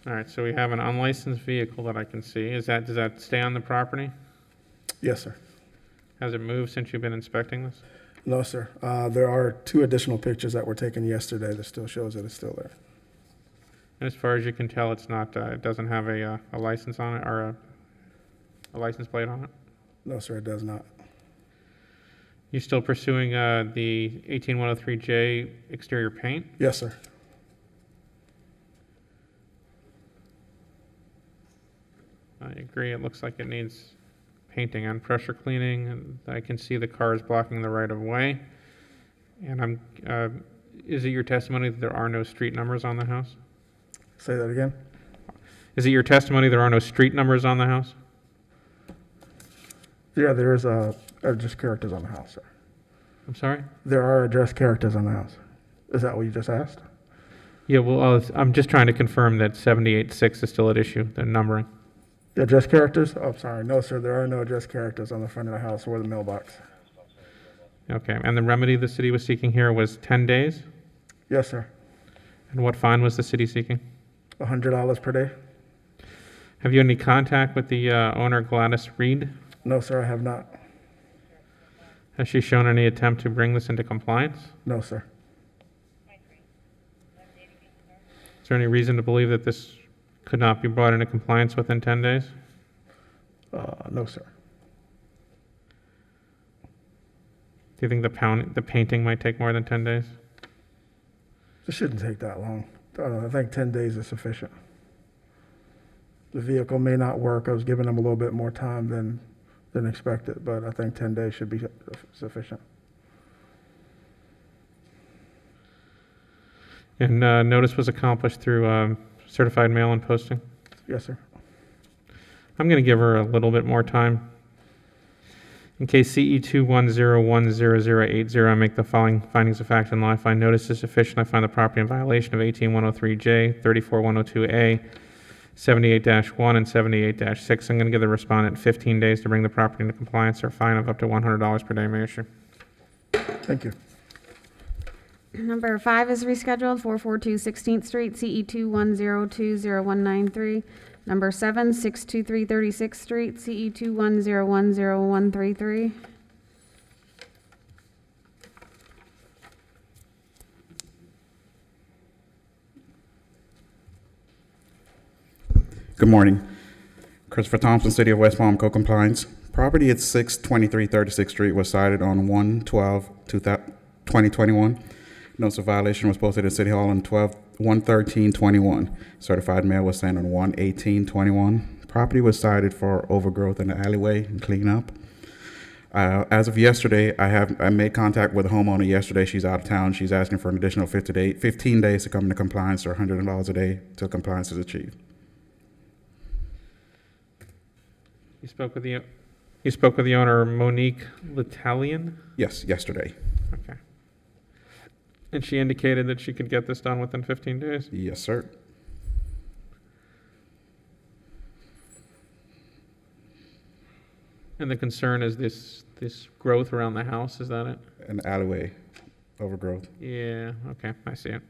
All right, so we have an unlicensed vehicle that I can see. Does that stay on the property? Yes, sir. Has it moved since you've been inspecting this? No, sir. There are 2 additional pictures that were taken yesterday that still shows that it's still there. And as far as you can tell, it's not, it doesn't have a license on it, or a license plate on it? No, sir, it does not. You still pursuing the 18103J exterior paint? Yes, sir. I agree, it looks like it needs painting and pressure cleaning, and I can see the cars blocking the right of way. And is it your testimony that there are no street numbers on the house? Say that again? Is it your testimony there are no street numbers on the house? Yeah, there is address characters on the house, sir. I'm sorry? There are address characters on the house. Is that what you just asked? Yeah, well, I'm just trying to confirm that 786 is still at issue, the numbering. The address characters? Oh, sorry. No, sir, there are no address characters on the front of the house or the mailbox. Okay, and the remedy the city was seeking here was 10 days? Yes, sir. And what fine was the city seeking? $100 per day? Have you had any contact with the owner, Gladys Reed? No, sir, I have not. Has she shown any attempt to bring this into compliance? No, sir. Is there any reason to believe that this could not be brought into compliance within 10 days? No, sir. Do you think the painting might take more than 10 days? It shouldn't take that long. I think 10 days is sufficient. The vehicle may not work. I was giving them a little bit more time than expected, but I think 10 days should be sufficient. And notice was accomplished through certified mail and posting? Yes, sir. I'm going to give her a little bit more time. In case CE210100080, I make the following findings of fact in law. I find notice is sufficient. I find the property in violation of 18103J, 34102A, 78-1, and 78-6. I'm going to give the respondent 15 days to bring the property into compliance or a fine of up to $100 per day may issue. Thank you. Number 5 is rescheduled, 442 16th Street, CE 210200193. Number 7, 623 36th Street, CE 210100133. Good morning. Christopher Thompson, City of West Palm, co-compliance. Property at 623 36th Street was cited on 1/12/2021. Notice of violation was posted at City Hall on 1/13/21. Certified mail was sent on 1/18/21. Property was cited for overgrowth in the alleyway and cleanup. As of yesterday, I made contact with the homeowner yesterday. She's out of town. She's asking for an additional 15 days to come into compliance, or $100 a day till compliance is achieved. You spoke with the owner, Monique L'Italian? Yes, yesterday. Okay. And she indicated that she could get this done within 15 days? Yes, sir. And the concern is this growth around the house, is that it? An alleyway overgrowth. Yeah, okay, I see it.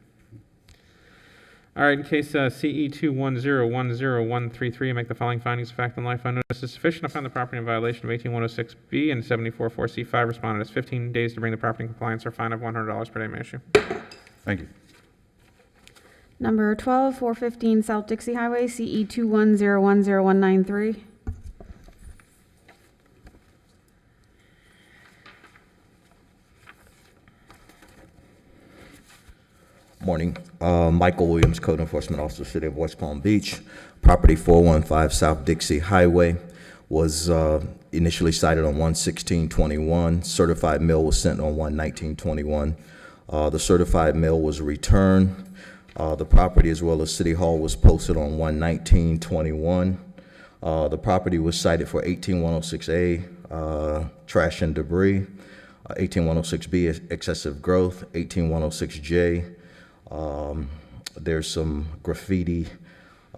All right, in case CE 210100133, I make the following findings of fact and life. I notice is sufficient. I find the property in violation of 18106B and 744C5. Respondent has 15 days to bring the property in compliance or fine of $100 per day may issue. Thank you. Number 12, 415 South Dixie Highway, CE 210100193. Morning. Michael Williams, Code Enforcement Officer, City of West Palm Beach. Property 415 South Dixie Highway was initially cited on 1/16/21. Certified mail was sent on 1/19/21. The certified mail was returned. The property as well as City Hall was posted on 1/19/21. The property was cited for 18106A, trash and debris, 18106B, excessive growth, 18106J. There's some graffiti,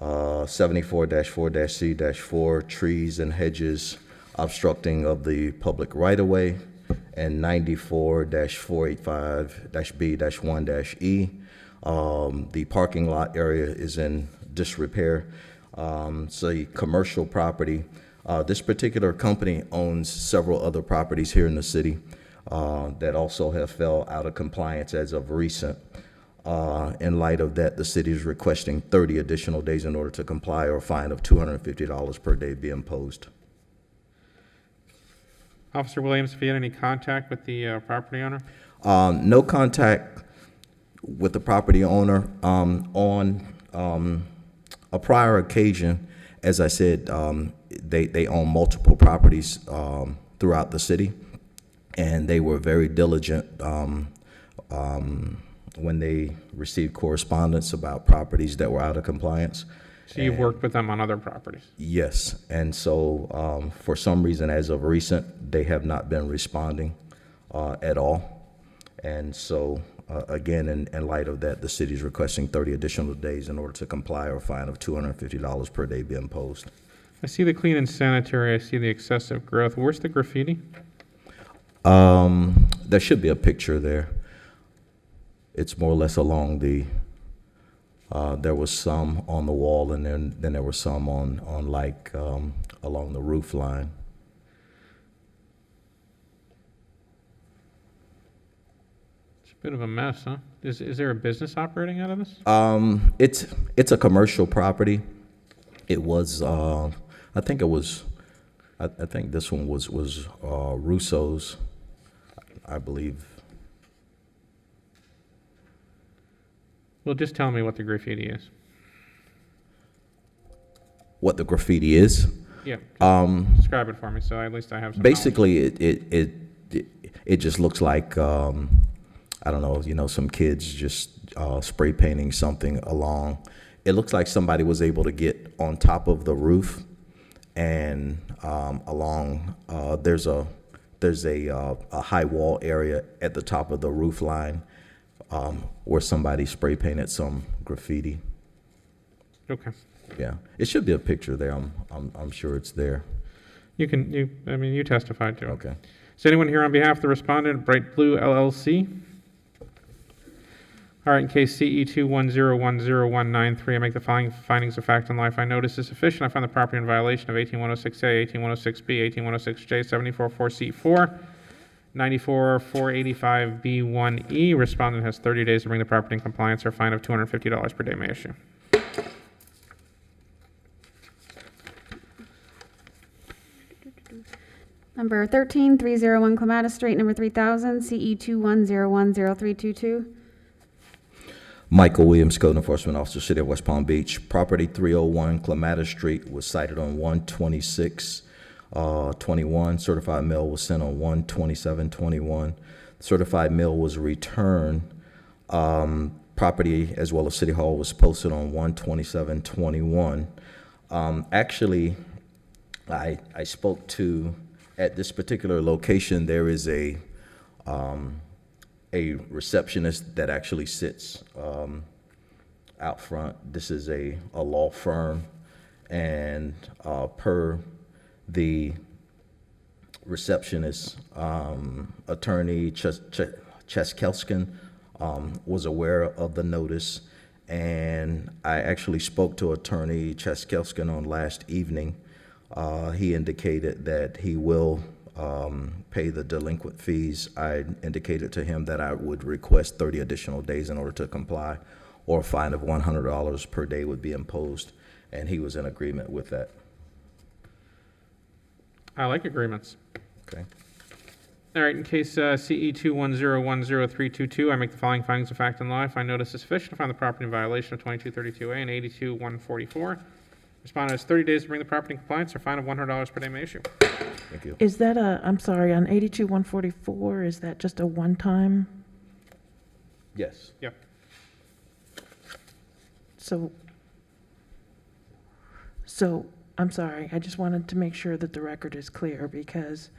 74-4-C-4, trees and hedges obstructing of the public right-of-way, and 94-485-B-1-E. The parking lot area is in disrepair. It's a commercial property. This particular company owns several other properties here in the city that also have fell out of compliance as of recent. In light of that, the city is requesting 30 additional days in order to comply, or a fine of $250 per day be imposed. Officer Williams, have you had any contact with the property owner? No contact with the property owner. On a prior occasion, as I said, they own multiple properties throughout the city, and they were very diligent when they received correspondence about properties that were out of compliance. So you've worked with them on other properties? Yes, and so for some reason, as of recent, they have not been responding at all. And so, again, in light of that, the city is requesting 30 additional days in order to comply, or a fine of $250 per day be imposed. I see the clean and sanitary, I see the excessive growth. Where's the graffiti? There should be a picture there. It's more or less along the, there was some on the wall, and then there was some on like, along the roof line. It's a bit of a mess, huh? Is there a business operating out of this? It's a commercial property. It was, I think this one was Russo's, I believe. Well, just tell me what the graffiti is. What the graffiti is? Yeah. Describe it for me, so at least I have some Basically, it just looks like, I don't know, some kids just spray painting something along. It looks like somebody was able to get on top of the roof, and along there's a high wall area at the top of the roof line, where somebody spray painted some graffiti. Okay. Yeah, it should be a picture there. I'm sure it's there. You testified to it. Okay. Is anyone here on behalf of the respondent, Bright Blue LLC? All right, in case CE 2101093, I make the following findings of fact and law. I find notice is sufficient. I find the property in violation of 18106A, 18106B, 18106J, 744C4, 94485B1E. Respondent has 30 days to bring the property in compliance, or a fine of $250 per day may issue. Number 13301 Clematis Street, number 3000, CE 210103222. Michael Williams, Code Enforcement Officer, City of West Palm Beach. Property 301 Clematis Street was cited on 1/26/21. Certified mail was sent on 1/27/21. Certified mail was returned. Property as well as City Hall was posted on 1/27/21. Actually, I spoke to, at this particular location, there is a receptionist that actually sits out front. This is a law firm, and per the receptionist, attorney Cheskelskin was aware of the notice, and I actually spoke to attorney Cheskelskin on last evening. He indicated that he will pay the delinquent fees. I indicated to him that I would request 30 additional days in order to comply, or a fine of $100 per day would be imposed, and he was in agreement with that. I like agreements. Okay. All right, in case CE 210103322, I make the following findings of fact and law. I find notice is sufficient. I find the property in violation of 2232A and 82144. Respondent has 30 days to bring the property in compliance, or fine of $100 per day may issue. Thank you. Is that I'm sorry, on 82-144, is that just a one-time? Yes. Yep. So, I'm sorry, I just wanted to make sure that the record is clear, because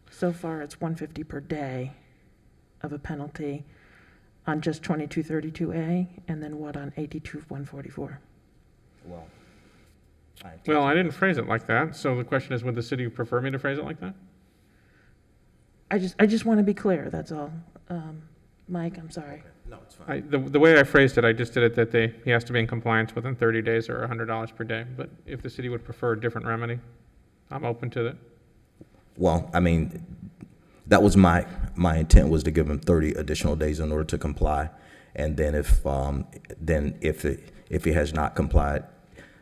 so far it's 150 per day of a penalty on just 2232A, and then what on 82-144? Well, Well, I didn't phrase it like that, so the question is, would the city prefer me to phrase it like that? I just want to be clear, that's all. Mike, I'm sorry. no, it's fine. The way I phrased it, I just did it that he has to be in compliance within 30 days or $100 per day. But if the city would prefer a different remedy, I'm open to it. Well, I mean, that was my intent, was to give him 30 additional days in order to comply. And then if he has not complied,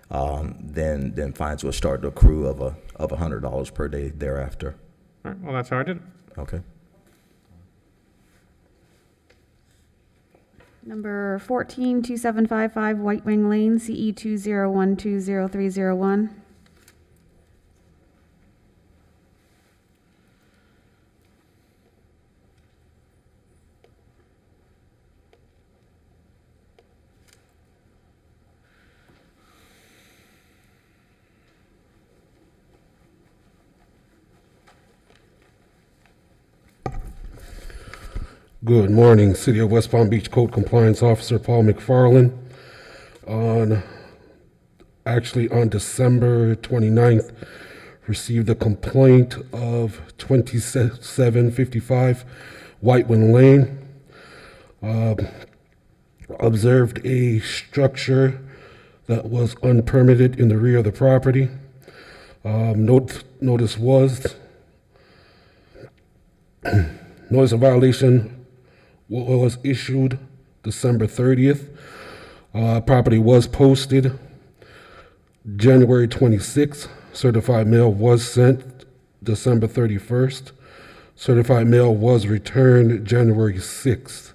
then fines will start to accrue of $100 per day thereafter. All right, well, that's how I did it. Okay. Number 14, 2755 White Wing Lane, E CE 201200301. Good morning, City of West Palm Beach Code Compliance Officer Paul McFarland. On December 29th, received a complaint of 2755 Whiteman Lane. Observed a structure that was unpermitted in the rear of the property. Notice of violation was issued December 30th. Property was posted January 26th. Certified mail was sent December 31st. Certified mail was returned January 6th.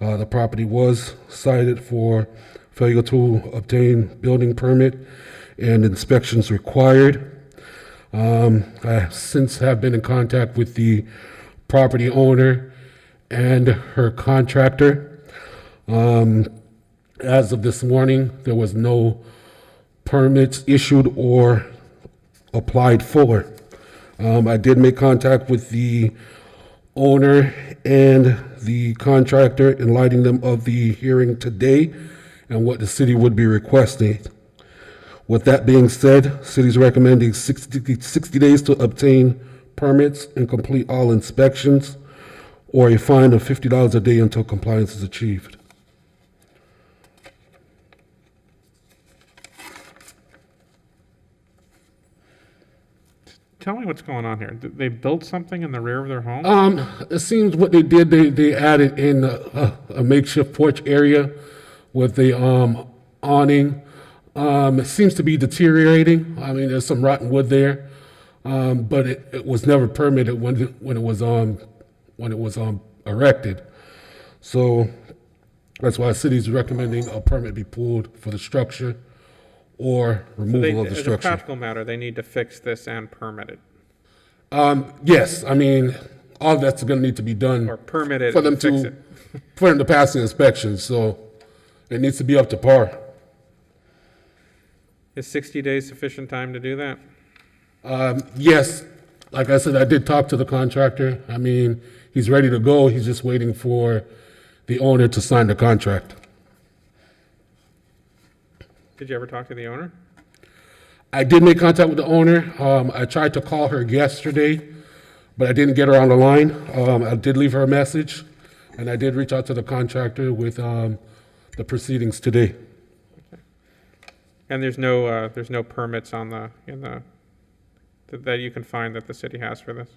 The property was cited for failure to obtain building permit and inspections required. I since have been in contact with the property owner and her contractor. As of this morning, there was no permits issued or applied for. I did make contact with the owner and the contractor, enlightening them of the hearing today and what the city would be requesting. With that being said, city's recommending 60 days to obtain permits and complete all inspections, or a fine of $50 a day until compliance is achieved. Tell me what's going on here. They built something in the rear of their home? It seems what they did, they added in a makeshift porch area with the awning. It seems to be deteriorating. I mean, there's some rotten wood there, but it was never permitted when it was erected. So that's why the city's recommending a permit be pulled for the structure or removal of the As a structure. practical matter, they need to fix this and permit it. Yes, I mean, all that's going to need to be done Or permit it for them and fix to it. for them to pass the inspection. So it needs to be up to par. Is 60 days sufficient time to do that? Yes, like I said, I did talk to the contractor. I mean, he's ready to go. He's just waiting for the owner to sign the contract. Did you ever talk to the owner? I did make contact with the owner. I tried to call her yesterday, but I didn't get her on the line. I did leave her a message, and I did reach out to the contractor with the proceedings today. And there's no permits that you can find that the city has for this?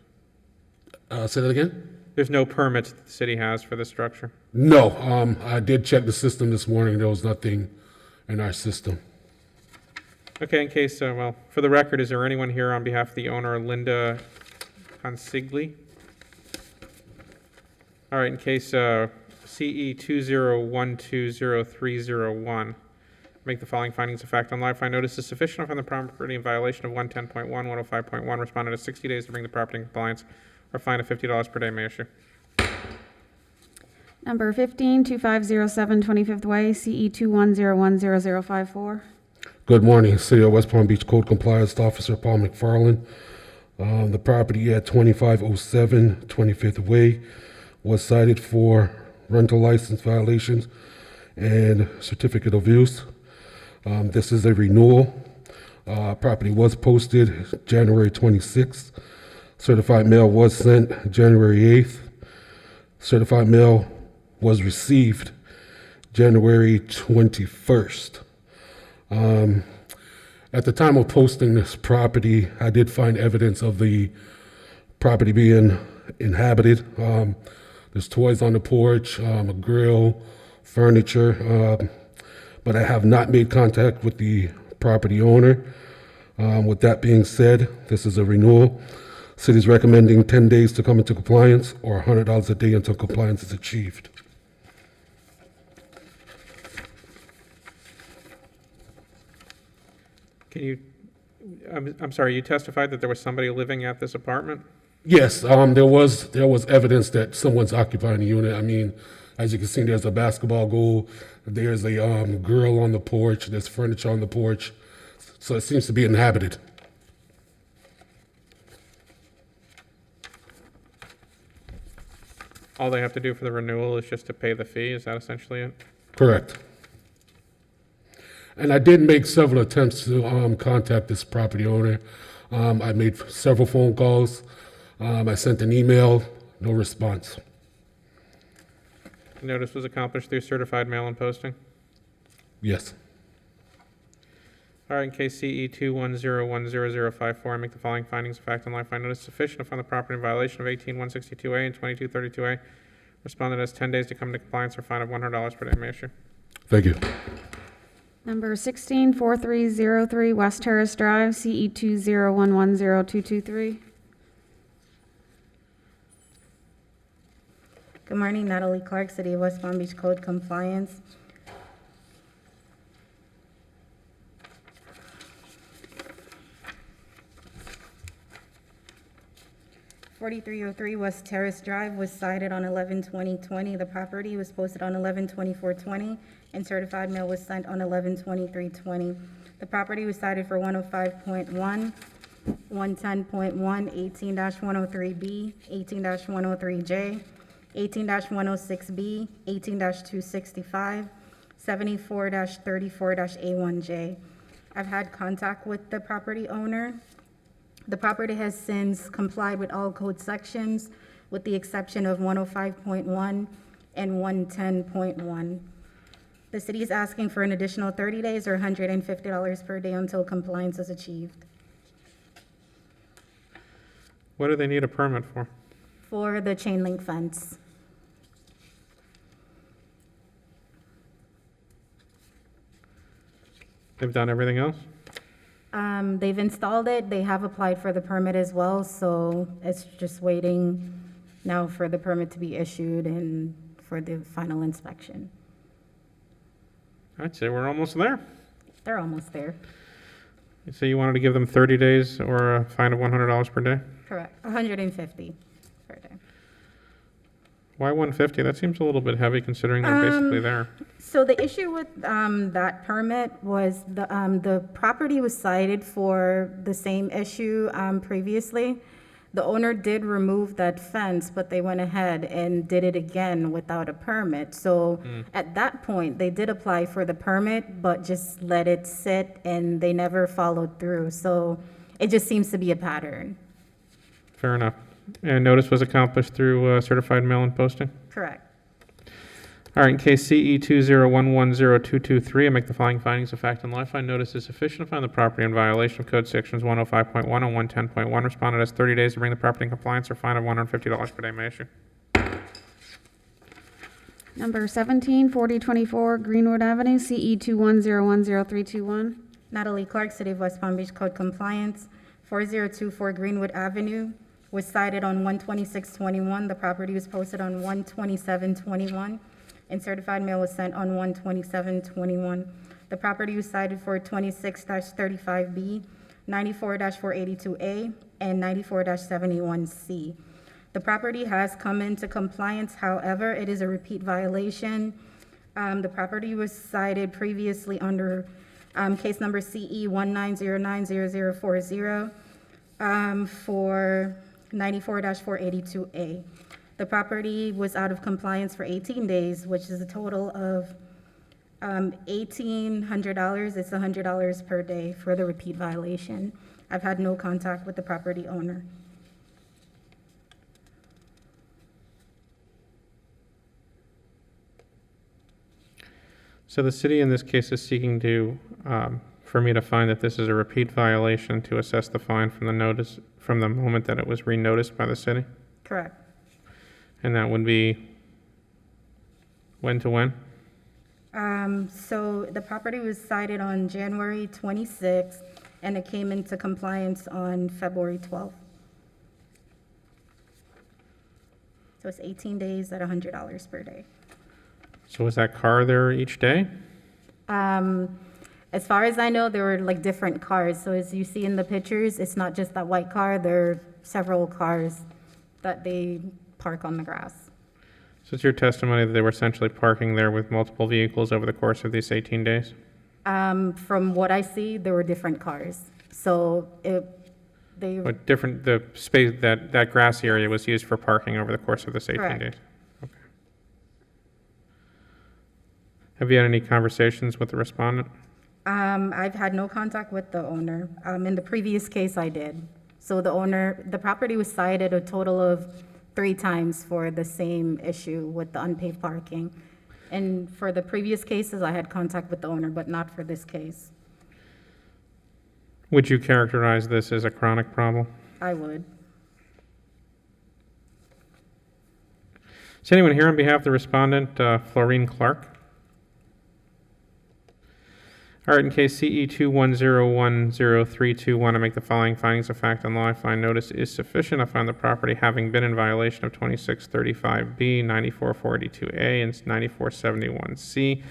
Say that again? There's no permits that the city has for this structure? No, I did check the system this morning. There was nothing in our system. Okay, in case, for the record, is there anyone here on behalf of the owner, Linda Consigli? All right, in case CE 201200301, Make the following findings of fact on live file notice is sufficient to find the property in violation of 110.1, 105.1. Respondent has 60 days to bring the property in compliance or fine of $50 per day may issue. Number 15, 2507 25th Way, CE 21010054. Good morning, City of West Palm Beach Code Compliance Officer Paul McFarland. The property at 2507 25th Way was cited for rental license violations and certificate of use. This is a renewal. Property was posted January 26th. Certified mail was sent January 8th. Certified mail was received January 21st. At the time of posting this property, I did find evidence of the property being inhabited. There's toys on the porch, a grill, furniture, but I have not made contact with the property owner. With that being said, this is a renewal. City's recommending 10 days to come into compliance or $100 a day until compliance is achieved. Can you, I'm sorry, you testified that there was somebody living at this apartment? Yes, there was evidence that someone's occupying the unit. I mean, as you can see, there's a basketball goal, there's a grill on the porch, there's furniture on the porch, so it seems to be inhabited. All they have to do for the renewal is just to pay the fee, is that essentially it? Correct. And I did make several attempts to contact this property owner. I made several phone calls. I sent an email, no response. The notice was accomplished through certified mail and posting? Yes. All right, in case CE 2101054, I make the following findings of fact on live file notice sufficient to find the property in violation of 18162A and 2232A. Respondent has 10 days to come into compliance or fine of $100 per day may issue. Thank you. Number 16, 4303 West Terrace Drive, CE 201102223. Good morning, Natalie Clark, City of West Palm Beach Code Compliance. .4303 West Terrace Drive was cited on 11/20/20. The property was posted on 11/24/20, and certified mail was sent on 11/23/20. The property was cited for 105.1, 110.1, 18-103B, 18-103J, 18-106B, 18-265, 74-34-A1J. I've had contact with the property owner. The property has since complied with all code sections with the exception of 105.1 and 110.1. The city is asking for an additional 30 days or $150 per day until compliance is achieved. What do they need a permit for? For the chain link fence. They've done everything else? They've installed it, they have applied for the permit as well, so it's just waiting now for the permit to be issued and for the final inspection. I'd say we're almost there. They're almost there. So you wanted to give them 30 days or a fine of $100 per day? Correct, 150 per day. Why 150? That seems a little bit heavy considering they're basically there. So the issue with that permit was the property was cited for the same issue previously. The owner did remove that fence, but they went ahead and did it again without a permit. So at that point, they did apply for the permit, but just let it sit and they never followed through. So it just seems to be a pattern. Fair enough. And notice was accomplished through certified mail and posting? Correct. All right, in case CE 201102223, I make the following findings of fact and law. I find notice is sufficient to find the property in violation of code sections 105.1 and 110.1. Respondent has 30 days to bring the property in compliance or fine of $150 per day may issue. Number 17, 4024 Greenwood Avenue, CE 2101031. Natalie Clark, City of West Palm Beach Code Compliance, 4024 Greenwood Avenue, was cited on 1/26/21. The property was posted on 1/27/21, and certified mail was sent on 1/27/21. The property was cited for 26-35B, 94-482A, and 94-71C. The property has come into compliance, however, it is a repeat violation. The property was cited previously under case number CE 1909040 for 94-482A. The property was out of compliance for 18 days, which is a total of $1,800. It's $100 per day for the repeat violation. I've had no contact with the property owner. So the city in this case is seeking to, for me to find that this is a repeat violation to assess the fine from the notice, from the moment that it was re-noticed by the city? Correct. And that would be when to when? So the property was cited on January 26th, and it came into compliance on February 12th. So it's 18 days at $100 per day. So was that car there each day? As far as I know, there were like different cars. So as you see in the pictures, it's not just that white car. There are several cars that they park on the grass. So it's your testimony that they were essentially parking there with multiple vehicles over the course of these 18 days? From what I see, there were different cars. So But different, the space, that grassy area was used for parking over the course of this 18 Correct. days? Okay. Have you had any conversations with the respondent? I've had no contact with the owner. In the previous case, I did. So the property was cited a total of 3 times for the same issue with the unpaved parking. And for the previous cases, I had contact with the owner, but not for this case. Would you characterize this as a chronic problem? I would. Is anyone here on behalf of the respondent, Florine Clark? All right, in case CE 2101032, want to make the following findings of fact and law. I find notice is sufficient. I find the property having been in violation of 2635B, 94482A, and 9471C,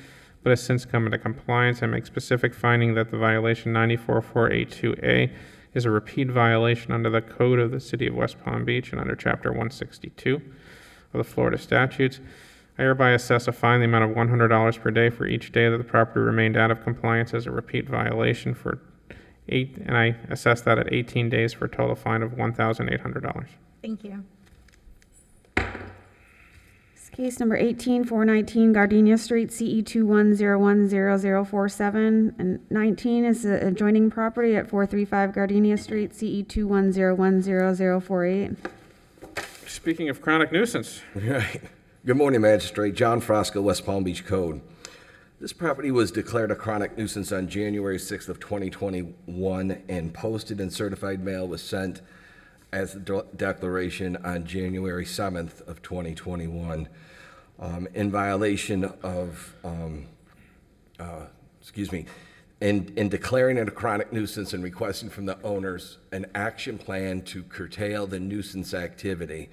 but has since come into compliance. I make specific finding that the violation 94482A is a repeat violation under the Code of the City of West Palm Beach and under Chapter 162 of the Florida statutes. I hereby assess a fine in the amount of $100 per day for each day that the property remained out of compliance as a repeat violation and I assess that at 18 days for a total fine of $1,800. Thank you. It's case number 18419 Gardenia Street, CE 210100047, and 19 is the adjoining property at 435 Gardenia Street, CE 210100048. Speaking of chronic nuisance. Right. Good morning, Magistrate. John Frosco, West Palm Beach Code. This property was declared a chronic nuisance on January 6th of 2021, and posted and certified mail was sent as a declaration on January 7th of 2021. In violation of, in declaring it a chronic nuisance and requesting from the owners an action plan to curtail the nuisance activity.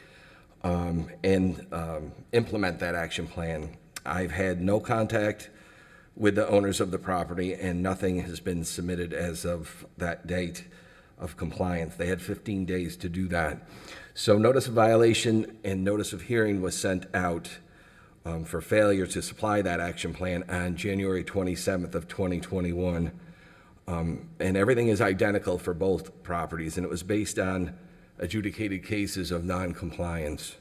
Implement that action plan. I've had no contact with the owners of the property, and nothing has been submitted as of that date of compliance. They had 15 days to do that. So notice of violation and notice of hearing was sent out for failure to supply that action plan on January 27th of 2021. And everything is identical for both properties, and it was based on adjudicated cases of non-compliance.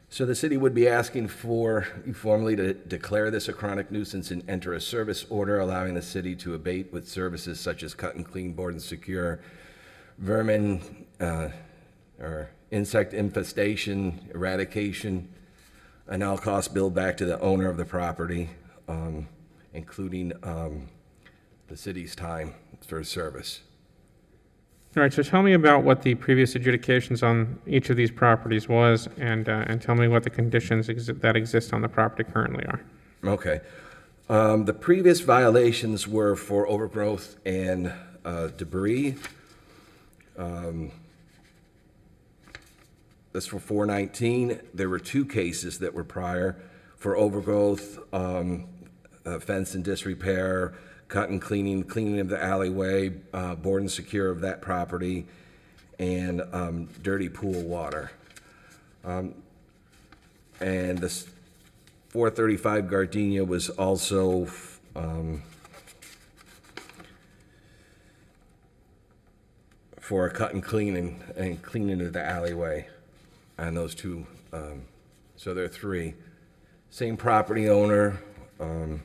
So the city would be asking for you formally to declare this a chronic nuisance and enter a service order allowing the city to abate with services such as cut and clean, board and secure, vermin or insect infestation, eradication, an all-cost bill back to the owner of the property, including the city's time for service. All right, so tell me about what the previous adjudications on each of these properties was, and tell me what the conditions that exist on the property currently are. Okay. The previous violations were for overgrowth and debris. That's for 419. There were 2 cases that were prior for overgrowth, fence in disrepair, cut and cleaning of the alleyway, board and secure of that property, and dirty pool water. And this 435 Gardenia was also for a cut and cleaning of the alleyway on those two. So there are three. Same property owner, and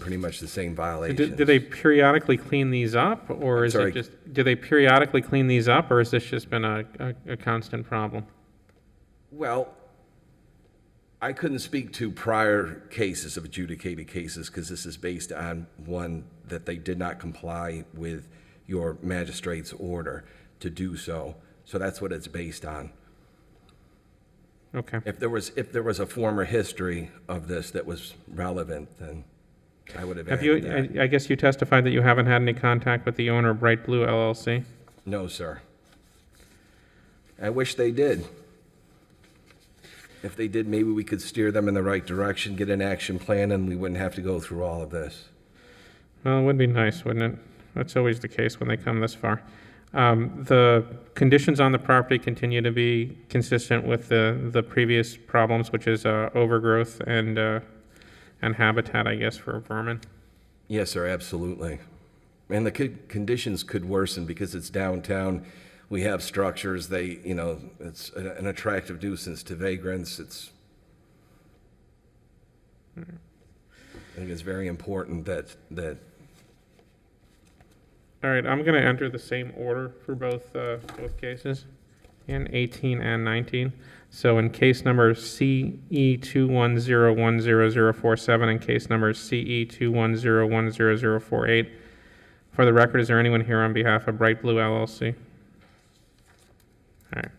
pretty much the same violations. Do they periodically clean these up, or is it just, do they periodically clean these up, or has this just been a constant problem? Well, I couldn't speak to prior cases of adjudicated cases because this is based on one that they did not comply with your magistrate's order to do so. So that's what it's based on. Okay. If there was a former history of this that was relevant, then I would have Have added you, that. I guess you testified that you haven't had any contact with the owner of Bright Blue LLC? No, sir. I wish they did. If they did, maybe we could steer them in the right direction, get an action plan, and we wouldn't have to go through all of this. Well, it would be nice, wouldn't it? That's always the case when they come this far. The conditions on the property continue to be consistent with the previous problems, which is overgrowth and habitat, I guess, for vermin. Yes, sir, absolutely. And the conditions could worsen because it's downtown. We have structures, it's an attractive nuisance to vagrants. I think it's very important that All right, I'm going to enter the same order for both cases, in 18 and 19. So in case number CE210100047 and case number CE210100048, for the record, is there anyone here on behalf of Bright Blue LLC? All right.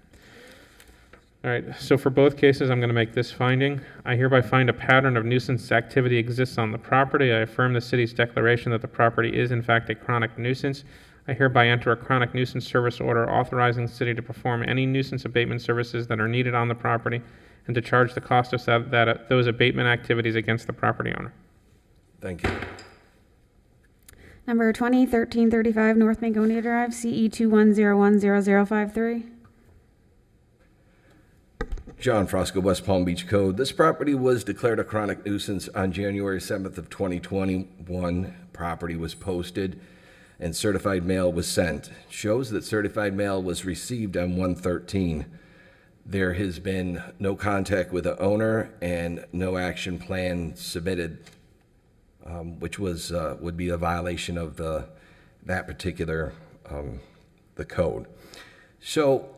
All right, so for both cases, I'm going to make this finding. I hereby find a pattern of nuisance activity exists on the property. I affirm the city's declaration that the property is in fact a chronic nuisance. I hereby enter a chronic nuisance service order authorizing the city to perform any nuisance abatement services that are needed on the property and to charge the cost of those abatement activities against the property owner. Thank you. Number 201335 North Magonia Drive, CE210100053. John Frosco, West Palm Beach Code. This property was declared a chronic nuisance on January 7th of 2021. Property was posted and certified mail was sent. Shows that certified mail was received on 1/13. There has been no contact with the owner and no action plan submitted, which would be a violation of that particular the code. So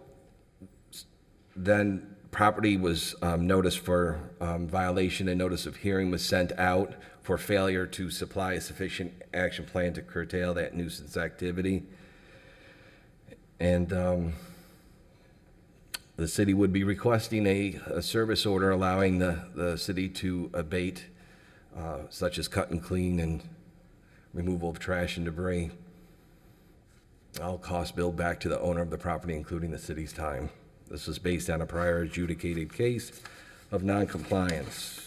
then property was noticed for violation, and notice of hearing was sent out for failure to supply a sufficient action plan to curtail that nuisance activity. And the city would be requesting a service order allowing the city to abate, such as cut and clean and removal of trash and debris. All costs billed back to the owner of the property, including the city's time. This was based on a prior adjudicated case of noncompliance.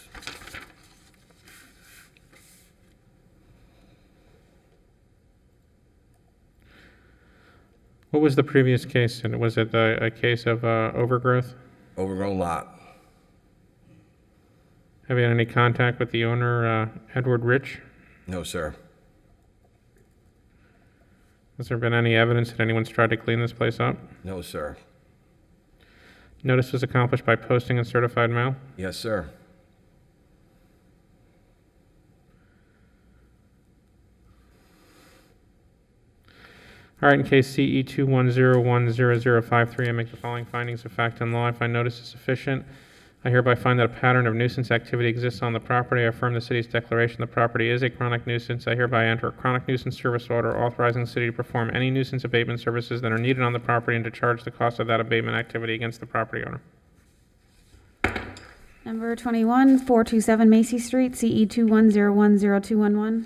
What was the previous case, and was it a case of overgrowth? Overgrown lot. Have you had any contact with the owner, Edward Rich? No, sir. Has there been any evidence that anyone's tried to clean this place up? No, sir. Notice was accomplished by posting and certified mail? Yes, sir. All right, in case CE210100053, I make the following findings of fact and law. I find notice is sufficient. I hereby find that a pattern of nuisance activity exists on the property. I affirm the city's declaration the property is a chronic nuisance. I hereby enter a chronic nuisance service order authorizing the city to perform any nuisance abatement services that are needed on the property and to charge the cost of that abatement activity against the property owner. Number 21427 Macy Street, CE210100211.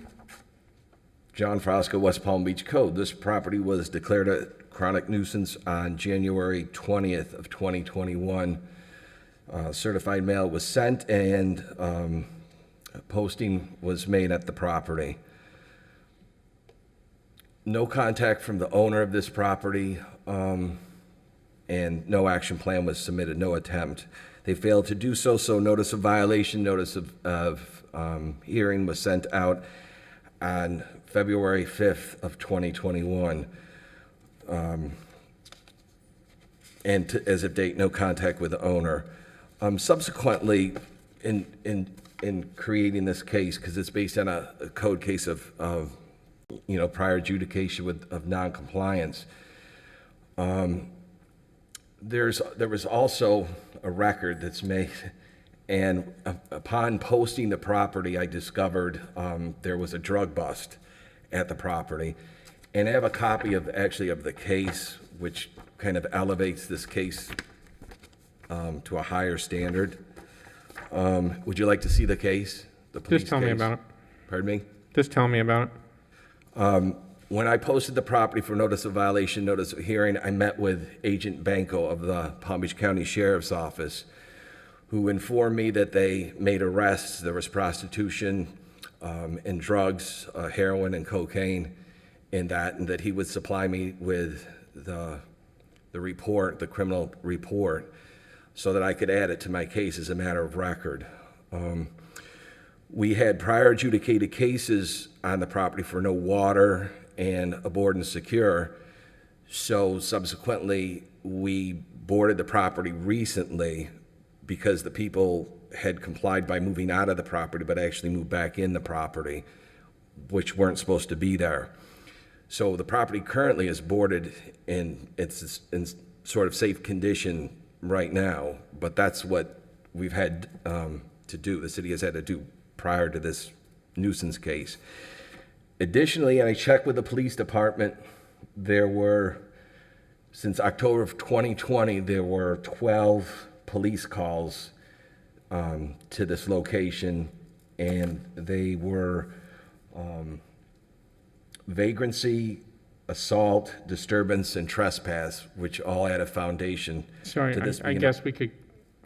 John Frosco, West Palm Beach Code. This property was declared a chronic nuisance on January 20th of 2021. Certified mail was sent, and posting was made at the property. No contact from the owner of this property, and no action plan was submitted, no attempt. They failed to do so, so notice of violation, notice of hearing was sent out on February 5th of 2021. And as of date, no contact with the owner. Subsequently, in creating this case, because it's based on a code case of prior adjudication of noncompliance, there was also a record that's made, and upon posting the property, I discovered there was a drug bust at the property, and I have a copy of the case, which kind of elevates this case to a higher standard. Would you like to see the case? The police Just tell me case? about it. Pardon me? Just tell me about it. When I posted the property for notice of violation, notice of hearing, I met with Agent Banco of the Palm Beach County Sheriff's Office, who informed me that they made arrests. There was prostitution and drugs, heroin and cocaine in that, and that he would supply me with the report, the criminal report, so that I could add it to my case as a matter of record. We had prior adjudicated cases on the property for no water and aboard and secure. So subsequently, we boarded the property recently because the people had complied by moving out of the property, but actually moved back in the property, which weren't supposed to be there. So the property currently is boarded and it's in sort of safe condition right now, but that's what we've had to do. The city has had to do prior to this nuisance case. Additionally, I checked with the police department. There were, since October of 2020, there were 12 police calls to this location, and they were vagrancy, assault, disturbance, and trespass, which all had a foundation. Sorry, to this I being guess we could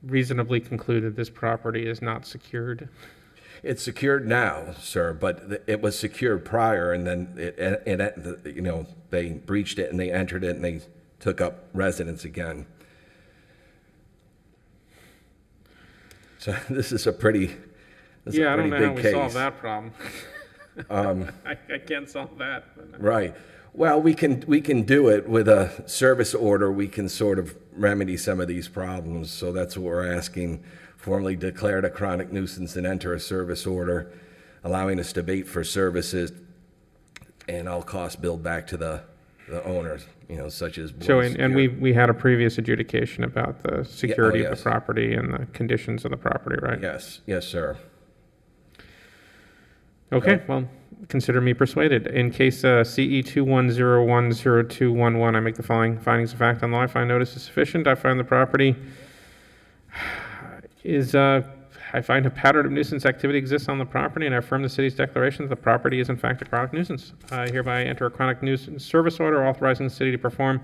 reasonably conclude that this property is not secured. It's secured now, sir, but it was secured prior, and then they breached it and they entered it and they took up residence again. So this is a pretty big case. I don't know how we solve that problem. I can't solve that. But. Right. Well, we can do it with a service order. We can sort of remedy some of these problems. So that's what we're asking. Formally declared a chronic nuisance and enter a service order, allowing us to abate for services and all costs billed back to the owners, such as. So, and we had a previous adjudication about the security of the property and the conditions of the property, right? Yes, sir. Okay, well, consider me persuaded. In case CE 21010211, I make the following findings of fact on law. I find notice is sufficient. I find the property is, I find a pattern of nuisance activity exists on the property, and I affirm the city's declaration that the property is in fact a chronic nuisance. I hereby enter a chronic nuisance service order authorizing the city to perform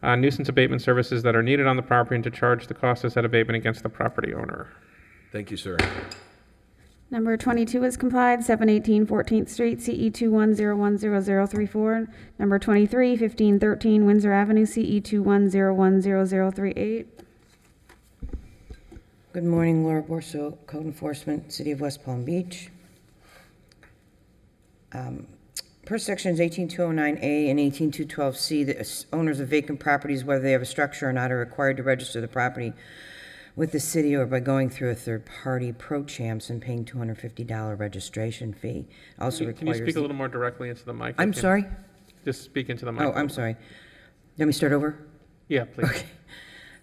nuisance abatement services that are needed on the property and to charge the cost of said abatement against the property owner. Thank you, sir. Number 22 is complied, 718 14th Street, CE 21010034. Number 23, 1513 Windsor Avenue, CE 21010038. Good morning, Laura Borso, Code Enforcement, City of West Palm Beach. Per sections 18209A and 18212C, the owners of vacant properties, whether they have a structure or not, are required to register the property with the city or by going through a third-party pro-champs and paying $250 registration fee. Also Can you speak a little more directly into the mic? I'm sorry? Just speak into the mic. Oh, I'm sorry. Let me start over? Yeah, please. Okay.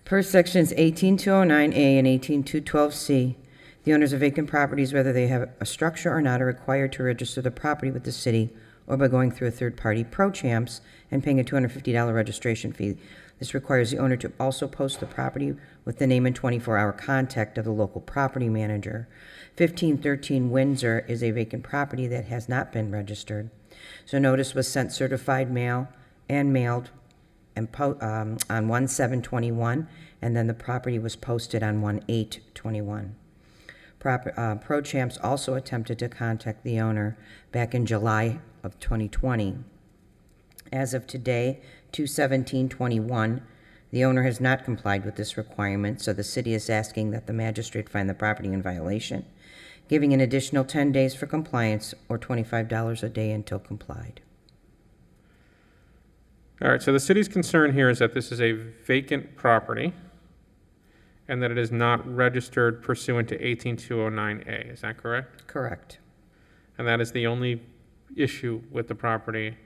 Per sections 18209A and 18212C, the owners of vacant properties, whether they have a structure or not, are required to register the property with the city or by going through a third-party pro-champs and paying a $250 registration fee. This requires the owner to also post the property with the name and 24-hour contact of the local property manager. 1513 Windsor is a vacant property that has not been registered. So notice was sent certified mail and mailed and on 1/7/21, and then the property was posted on 1/8/21. Pro Champs also attempted to contact the owner back in July of 2020. As of today, 2/17/21, the owner has not complied with this requirement, so the city is asking that the magistrate find the property in violation, giving an additional 10 days for compliance or $25 a day until complied. All right, so the city's concern here is that this is a vacant property and that it is not registered pursuant to 18209A. Is that correct? Correct. And that is the only issue with the property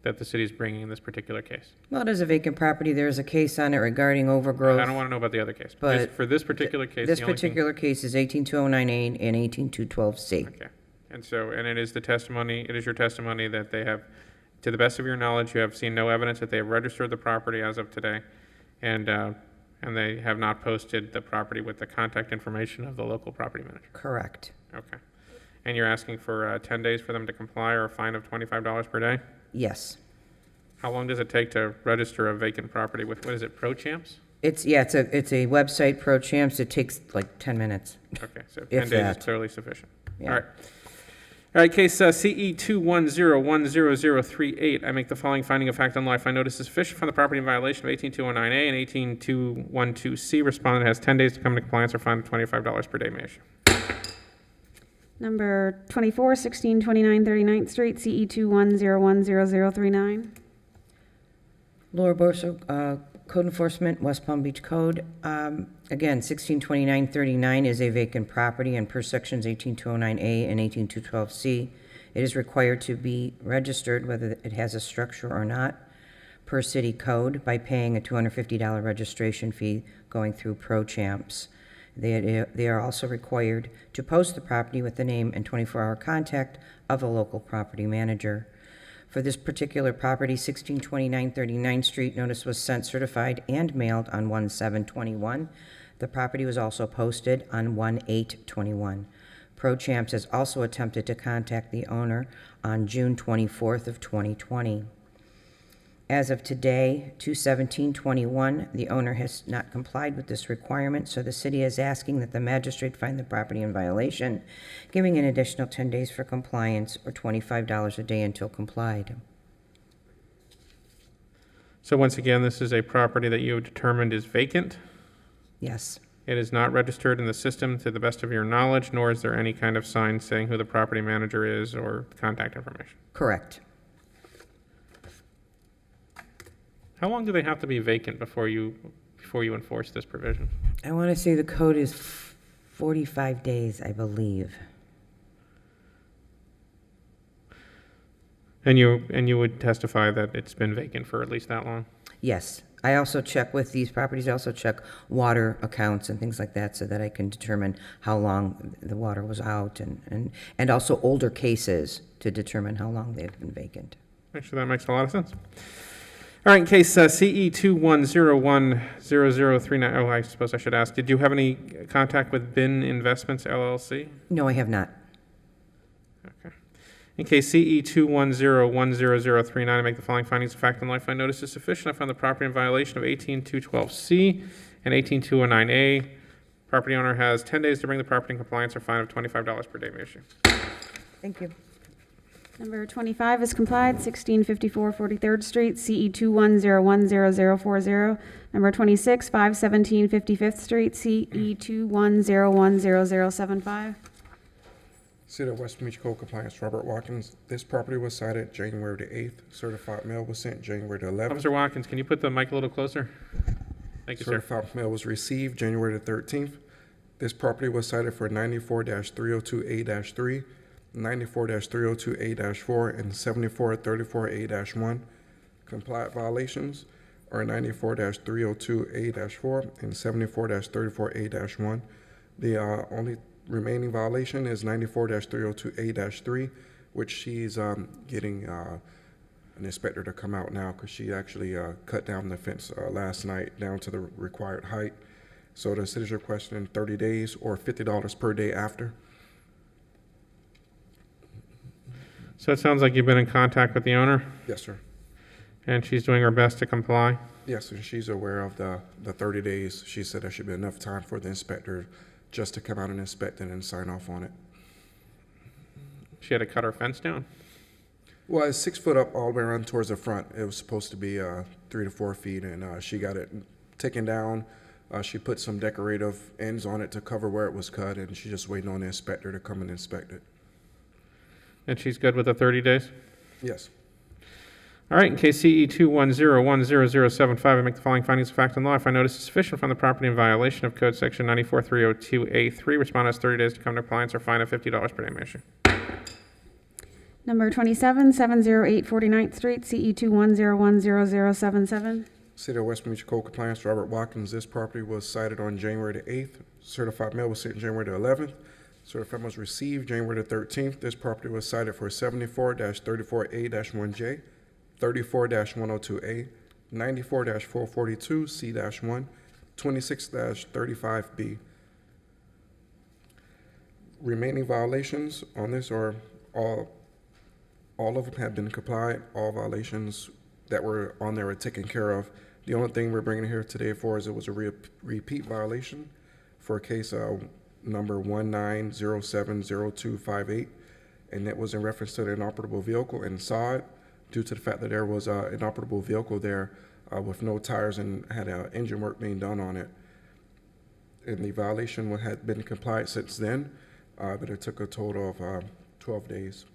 that the city is bringing in this particular case? Well, it is a vacant property. There is a case on it regarding overgrowth. I don't want to know about the other case. But For this particular case, this the only thing- particular case is 18209A and 18212C. Okay. And it is your testimony that they have, to the best of your knowledge, you have seen no evidence that they have registered the property as of today, and they have not posted the property with the contact information of the local property manager? Correct. Okay. And you're asking for 10 days for them to comply or a fine of $25 per day? Yes. How long does it take to register a vacant property with, what is it, Pro Champs? It's a website, Pro Champs. It takes like 10 minutes. Okay, so 10 If days that. is clearly sufficient. Yeah. All right. All right, case CE 210-10038. I make the following finding of fact on law. I find notice is sufficient from the property in violation of 18209A and 18212C. Respondent has 10 days to come into compliance or fine of $25 per day may issue. Number 24, 1629 39th Street, CE 210100039. Laura Borso, Code Enforcement, West Palm Beach Code. Again, 162939 is a vacant property, and per sections 18209A and 18212C, it is required to be registered whether it has a structure or not, per city code, by paying a $250 registration fee going through Pro Champs. They are also required to post the property with the name and 24-hour contact of a local property manager. For this particular property, 1629 39th Street, notice was sent certified and mailed on 1/7/21. The property was also posted on 1/8/21. Pro Champs has also attempted to contact the owner on June 24th of 2020. As of today, 2/17/21, the owner has not complied with this requirement, so the city is asking that the magistrate find the property in violation, giving an additional 10 days for compliance or $25 a day until complied. So once again, this is a property that you have determined is vacant. Yes. It is not registered in the system to the best of your knowledge, nor is there any kind of sign saying who the property manager is or contact information. Correct. How long do they have to be vacant before you enforce this provision? I want to say the code is 45 days, I believe. And you would testify that it's been vacant for at least that long? Yes. I also check with these properties, I also check water accounts and things like that so that I can determine how long the water was out and also older cases to determine how long they've been vacant. Actually, that makes a lot of sense. All right, in case CE 210100039. Oh, I suppose I should ask, did you have any contact with Bin Investments LLC? No, I have not. Okay. In case CE 210100039, I make the following findings of fact and life. I notice is sufficient. I found the property in violation of 18212C and 18209A. Property owner has 10 days to bring the property in compliance or fine of $25 per day may issue. Thank you. Number 25 is complied, 1654 43rd Street, CE 210100040. Number 26, 517 55th Street, CE 210100075. City of West Palm Beach Code Compliance, Robert Watkins. This property was cited January the 8th. Certified mail was sent January the 11th. Officer Watkins, can you put the mic a little closer? Thank you, sir. Certified mail was received January the 13th. This property was cited for 94-302A-3, 94-302A-4, and 74-34A-1. Compliant violations are 94-302A-4 and 74-34A-1. The only remaining violation is 94-302A-3, which she's getting an inspector to come out now because she actually cut down the fence last night down to the required height. So the city's requesting 30 days or $50 per day after. So it sounds like you've been in contact with the owner? Yes, sir. And she's doing her best to comply? Yes, and she's aware of the 30 days. She said there should be enough time for the inspector just to come out and inspect it and sign off on it. She had to cut her fence down? Well, it's 6 foot up all the way around towards the front. It was supposed to be 3 to 4 feet, and she got it taken down. She put some decorative ends on it to cover where it was cut, and she's just waiting on the inspector to come and inspect it. And she's good with the 30 days? Yes. All right, in case CE 210100075, I make the following findings of fact and law. If I notice is sufficient from the property in violation of Code Section 94302A3, respondent has 30 days to come to compliance or fine of $50 per day. May issue. Number 27, 708 49th Street, CE 210100077. City of West Palm Beach Code Compliance, Robert Watkins. This property was cited on January the 8th. Certified mail was sent January the 11th. Certified mail was received January the 13th. This property was cited for 74-34A-1J, 34-102A, 94-442C-1, 26-35B. Remaining violations on this are all of them have been complied. All violations that were on there are taken care of. The only thing we're bringing here today for is it was a repeat violation for a case number 19070258, and that was in reference to the inoperable vehicle and sod, due to the fact that there was an inoperable vehicle there with no tires and had engine work being done on it. And the violation had been complied since then, but it took a total of 12 days.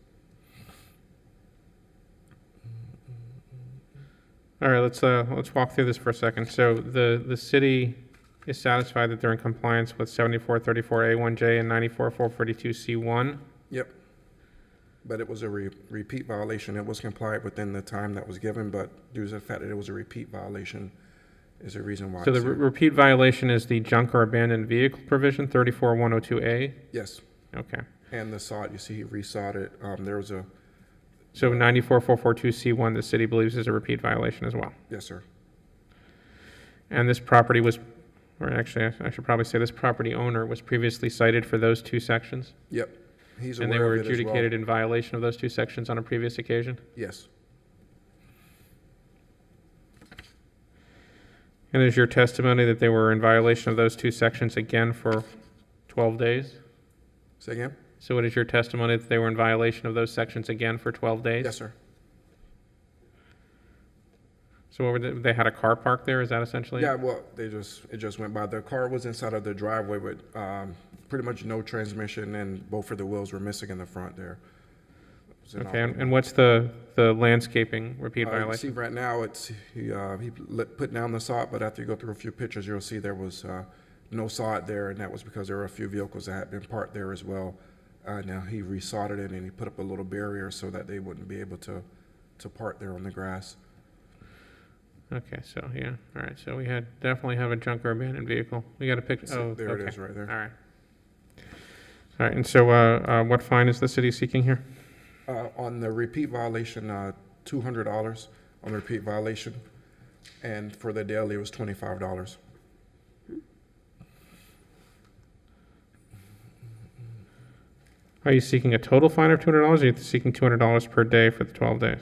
All right, let's walk through this for a second. So the city is satisfied that they're in compliance with 7434A1J and 94442C1. Yep. But it was a repeat violation. It was complied within the time that was given, but due to the fact that it was a repeat violation is the reason why. So the repeat violation is the junk or abandoned vehicle provision, 34102A? Yes. Okay. And the sod, you see he resawed it. There was a... So 94442C1, the city believes is a repeat violation as well? Yes, sir. And this property was, or actually I should probably say this property owner was previously cited for those two sections? Yep. He's and they aware were of it as well. adjudicated in violation of those two sections on a previous occasion? Yes. And is your testimony that they were in violation of those two sections again for 12 days? Say again? So what is your testimony that they were in violation of those sections again for 12 days? Yes, sir. So what were they had a car parked there, is that essentially? Yeah, well, it just went by. The car was inside of the driveway with pretty much no transmission, and both of the wheels were missing in the front there. Okay, and what's the landscaping repeat You violation? see right now, he put down the sod, but after you go through a few pictures, you'll see there was no sod there, and that was because there were a few vehicles that had been parked there as well. Now he resodded it and he put up a little barrier so that they wouldn't be able to park there on the grass. Okay, so yeah, all right. So we definitely have a junk or abandoned vehicle. We got a picture. Oh, there okay. it is, right there. All right. All right, and so what fine is the city seeking here? On the repeat violation, $200 on the repeat violation, and for the daily it was $25. Are you seeking a total fine of $200, or are you seeking $200 per day for the 12 days?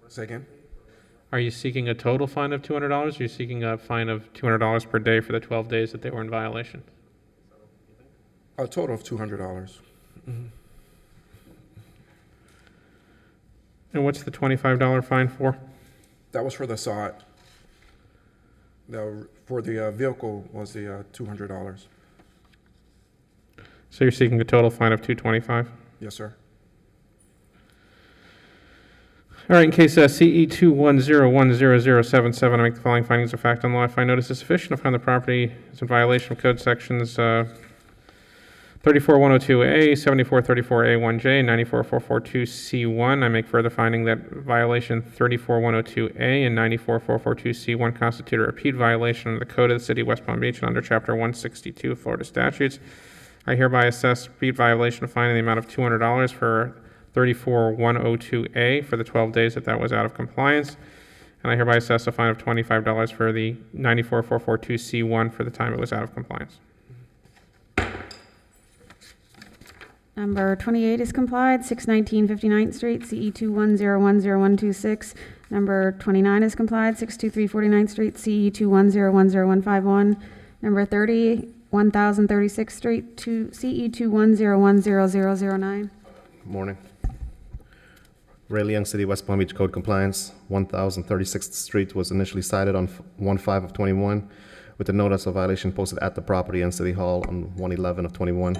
Say again? Are you seeking a total fine of $200, or are you seeking a fine of $200 per day for the 12 days that they were in violation? A total of $200. Mm-hmm. And what's the $25 fine for? That was for the sod. For the vehicle was the $200. So you're seeking a total fine of $225? Yes, sir. All right, in case CE 2101077, I make the following findings of fact and law. If I notice is sufficient to find the property is in violation of code sections 34102A, 7434A1J, and 94442C1, I make further finding that violation 34102A and 94442C1 constitute a repeat violation of the Code of the City of West Palm Beach and under Chapter 162 of Florida statutes. I hereby assess repeat violation of fine in the amount of $200 for 34102A for the 12 days that was out of compliance. And I hereby assess a fine of $25 for the 94442C1 for the time it was out of compliance. Number 28 is complied, 619 59th Street, CE 210100126. Number 29 is complied, 623 49th Street, CE 210105151. Number 30, 1036th Street, CE 210100009. Morning. Ray Leung, City, West Palm Beach Code Compliance. 1036th Street was initially cited on 1/5 of 21 with a notice of violation posted at the property and City Hall on 1/11 of 21.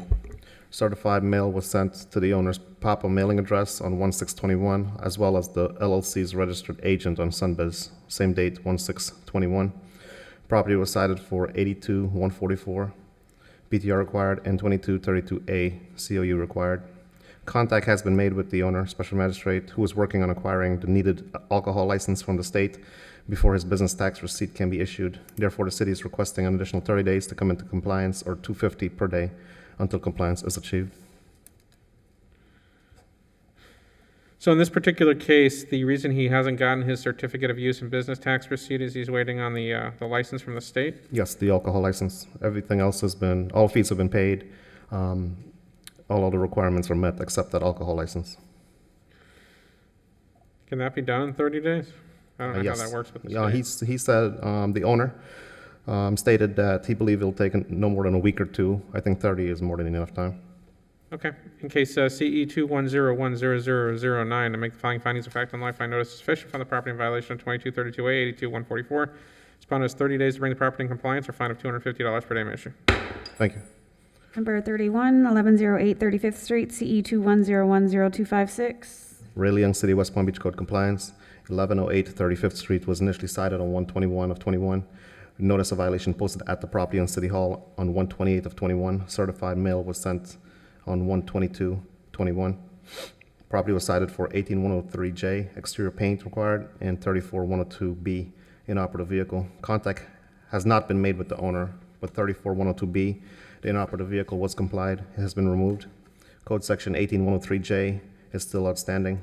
Certified mail was sent to the owner's Papa mailing address on 1/6/21, as well as the LLC's registered agent on Sunbiz, same date, 1/6/21. Property was cited for 82-144, PTR required, and 2232A, COU required. Contact has been made with the owner, Special Magistrate, who is working on acquiring the needed alcohol license from the state before his business tax receipt can be issued. Therefore, the city is requesting an additional 30 days to come into compliance, or $250 per day, until compliance is achieved. So in this particular case, the reason he hasn't gotten his certificate of use and business tax receipt is he's waiting on the license from the state? Yes, the alcohol license. Everything else has been, all fees have been paid. All other requirements are met except that alcohol license. Can that be done in 30 days? I don't know Yes. how that works with the Yeah, state. he said, the owner stated that he believed it'll take no more than a week or two. I think 30 is more than enough time. Okay. In case CE 210100009, to make the following findings of fact on life, find notice is sufficient from the property in violation of 2232A, 82-144. Respondent has 30 days to bring the property in compliance or fine of $250 per day may issue. Thank you. Number 31, 1108 35th Street, CE 210100256. Ray Leung, City, West Palm Beach Code Compliance. 1108 35th Street was initially cited on 1/21 of 21. Notice of violation posted at the property on City Hall on 1/28 of 21. Certified mail was sent on 1/22/21. Property was cited for 18103J, exterior paint required, and 34102B, inoperative vehicle. Contact has not been made with the owner, but 34102B, the inoperative vehicle was complied, it has been removed. Code section 18103J is still outstanding.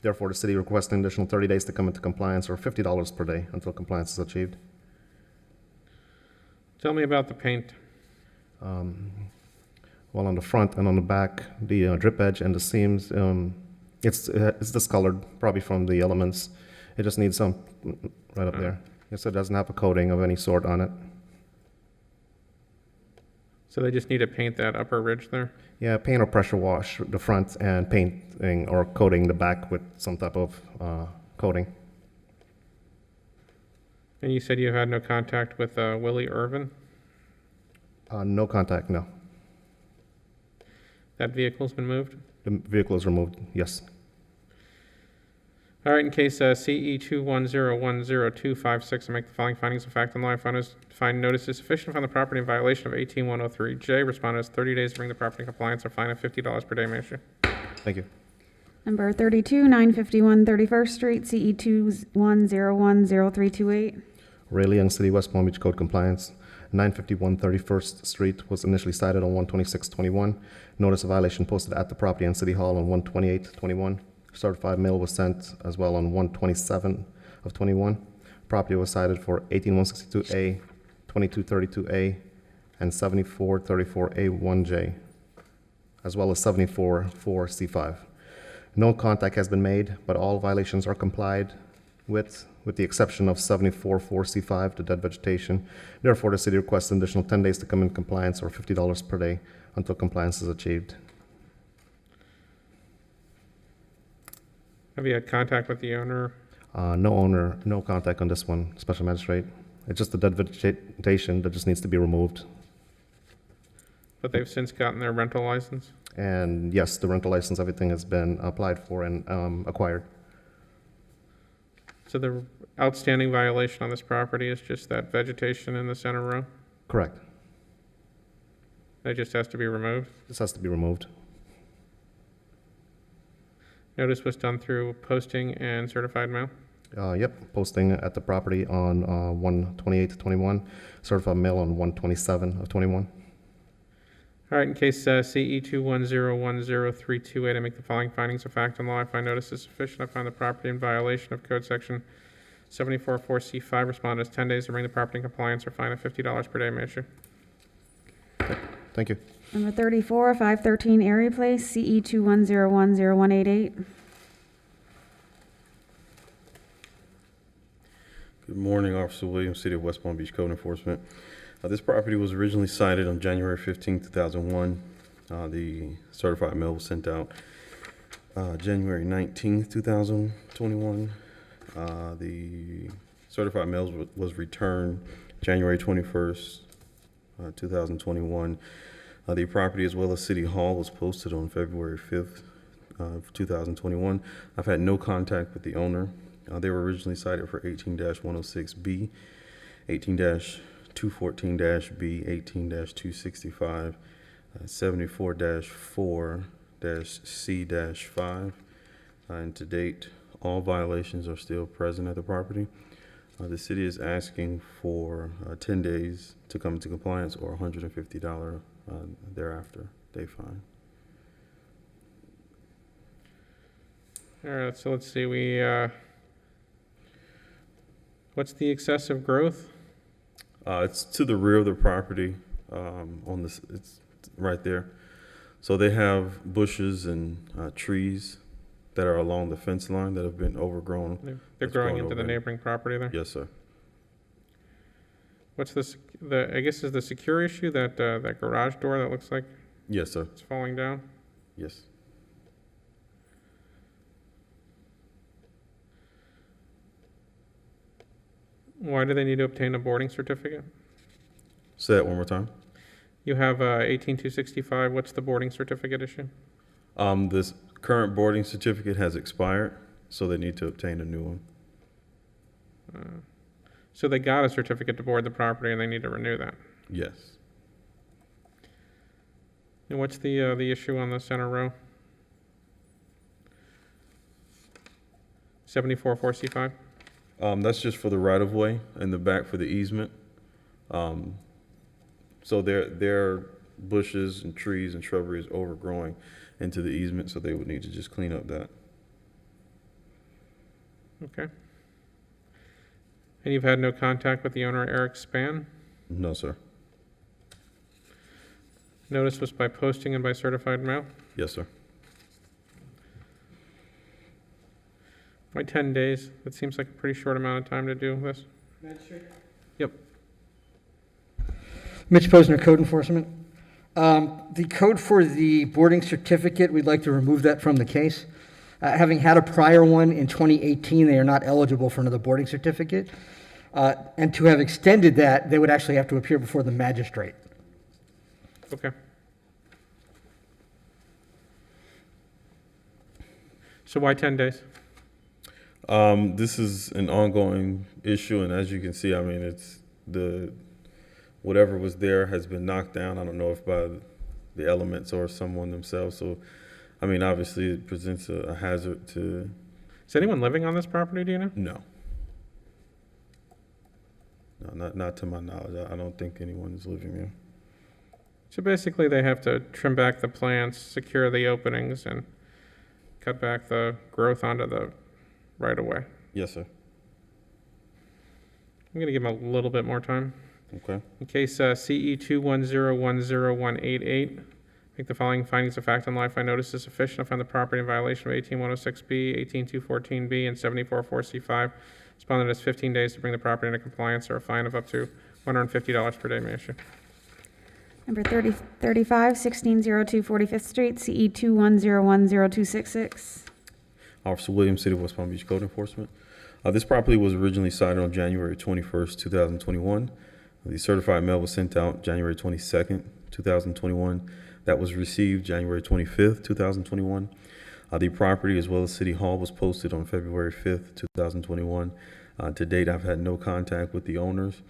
Therefore, the city requests an additional 30 days to come into compliance, or $50 per day until compliance is achieved. Tell me about the paint. Well, on the front and on the back, the drip edge and the seams, it's discolored, probably from the elements. It just needs some right up there. Yes, it doesn't have a coating of any sort on it. So they just need to paint that upper ridge there? Yeah, paint or pressure wash the front and painting or coating the back with some type of coating. And you said you had no contact with Willie Irvin? No contact, no. That vehicle's been moved? The vehicle is removed, yes. All right, in case CE 210100256, I make the following findings of fact and law. Find notice is sufficient from the property in violation of 18103J. Respondent has 30 days to bring the property in compliance or fine of $50 per day may issue. Thank you. Number 32, 951 31st Street, CE 210100328. Ray Leung, City, West Palm Beach Code Compliance. 951 31st Street was initially cited on 1/26/21. Notice of violation posted at the property and City Hall on 1/28/21. Certified mail was sent as well on 1/27 of 21. Property was cited for 18162A, 2232A, and 7434A1J, as well as 744C5. No contact has been made, but all violations are complied with the exception of 744C5, the dead vegetation. Therefore, the city requests an additional 10 days to come in compliance, or $50 per day until compliance is achieved. Have you had contact with the owner? No owner, no contact on this one, Special Magistrate. It's just the dead vegetation that just needs to be removed. But they've since gotten their rental license? And yes, the rental license, everything has been applied for and acquired. So the outstanding violation on this property is just that vegetation in the center row? Correct. That just has to be removed? This has to be removed. Notice was done through posting and certified mail? Yep, posting at the property on 1/28/21, certified mail on 1/27/21. All right, in case CE 2101038, I make the following findings of fact and law. I find notice is sufficient. I find the property in violation of Code Section 744C5. Respondent has 10 days to bring the property in compliance or fine of $50 per day may issue. Thank you. Number 34, 513 Erie Place, CE 21010188. Good morning, Officer Williams, City of West Palm Beach Code Enforcement. This property was originally cited on January 15, 2001. The certified mail was sent out January 19, 2021. The certified mail was returned January 21st, 2021. The property as well as City Hall was posted on February 5th, 2021. I've had no contact with the owner. They were originally cited for 18-106B, 18-214-B, 18-265, 74-4-C-5. And to date, all violations are still present at the property. The city is asking for 10 days to come into compliance or $150 thereafter day fine. All right, so let's see, what's the excessive growth? It's to the rear of the property, on this, it's right there. So they have bushes and trees that are along the fence line that have been overgrown. They're growing into the neighboring property there? Yes, sir. What's I guess is the secure issue, that garage door that looks like Yes, sir. it's falling down? Yes. Why do they need to obtain a boarding certificate? Say that one more time. You have 18265, what's the boarding certificate issue? This current boarding certificate has expired, so they need to obtain a new one. So they got a certificate to board the property and they need to renew that. Yes. And what's the issue on the center row? 74-4C5? That's just for the right-of-way and the back for the easement. So their bushes and trees and shrubbery is overgrowing into the easement, so they would need to just clean up that. Okay. And you've had no contact with the owner, Eric Span? No, sir. Notice was by posting and by certified mail? Yes, sir. Why 10 days? That seems like a pretty short amount of time to do this. Magistrate? Yep. Mitch Posner, Code Enforcement. The code for the boarding certificate, we'd like to remove that from the case. Having had a prior one in 2018, they are not eligible for another boarding certificate. And to have extended that, they would actually have to appear before the magistrate. Okay. So why 10 days? This is an ongoing issue, and as you can see, I mean, it's whatever was there has been knocked down. I don't know if by the elements or someone themselves. So, I mean, obviously it presents a hazard to. Is anyone living on this property, do you know? No. No, not to my knowledge. I don't think anyone is living there. So basically they have to trim back the plants, secure the openings, and cut back the growth onto the right of way. Yes, sir. I'm going to give them a little bit more time. Okay. In case CE 210100188, make the following findings of fact on live fine notice is sufficient to find the property in violation of 18106B, 18214B, and 74-4C5. Respondent has 15 days to bring the property into compliance, or a fine of up to $150 per day may issue. Number 35, 1602 45th Street, CE 21010266. Officer Williams, City of West Palm Beach Code Enforcement. This property was originally cited on January 21st, 2021. The certified mail was sent out January 22nd, 2021. That was received January 25th, 2021. The property, as well as City Hall, was posted on February 5th, 2021. To date, I've had no contact with the owners.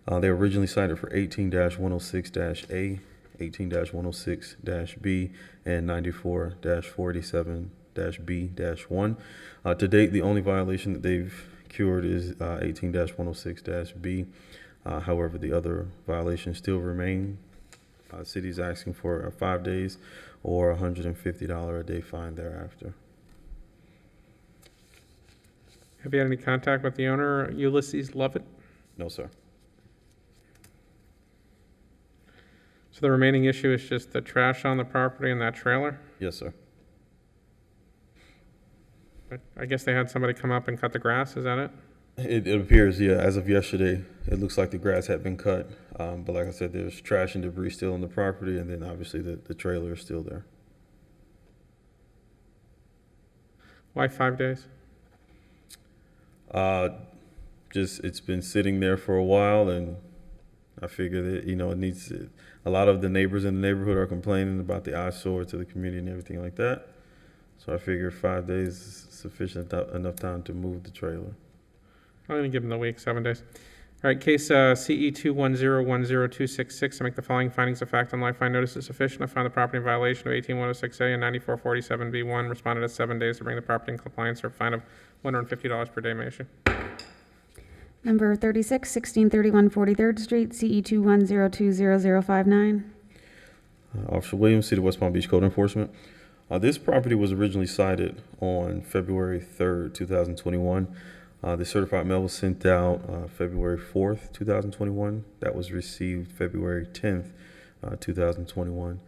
They were originally cited for 18-106-A, 18-106-B, and 94-487-B-1. To date, the only violation that they've cured is 18-106-B. However, the other violations still remain. City's asking for 5 days or $150 a day fine thereafter. Have you had any contact with the owner, Ulysses Lovett? No, sir. So So the remaining issue is just the trash on the property and that trailer? Yes, sir. I guess they had somebody come up and cut the grass, is that it? It appears, yeah, as of yesterday, it looks like the grass had been cut. But like I said, there's trash and debris still on the property, and then obviously the trailer is still there. Why 5 days? Just, it's been sitting there for a while, and I figure that, it needs, a lot of the neighbors in the neighborhood are complaining about the eyesore to the community and everything like that. So I figure 5 days is sufficient enough time to move the trailer. I'm going to give them the week, 7 days. All right, case CE 210-10266. I make the following findings of fact on life. Find notice is sufficient. I find the property in violation of 18106A and 9447B1. Responded at 7 days to bring the property in compliance or a fine of $150 per day may issue. Number 36, 1631 43rd Street, CE 210200059. Officer Williams, City of West Palm Beach Code Enforcement. This property was originally cited on February 3rd, 2021. The certified mail was sent out February 4th, 2021. That was received February 10th, 2021.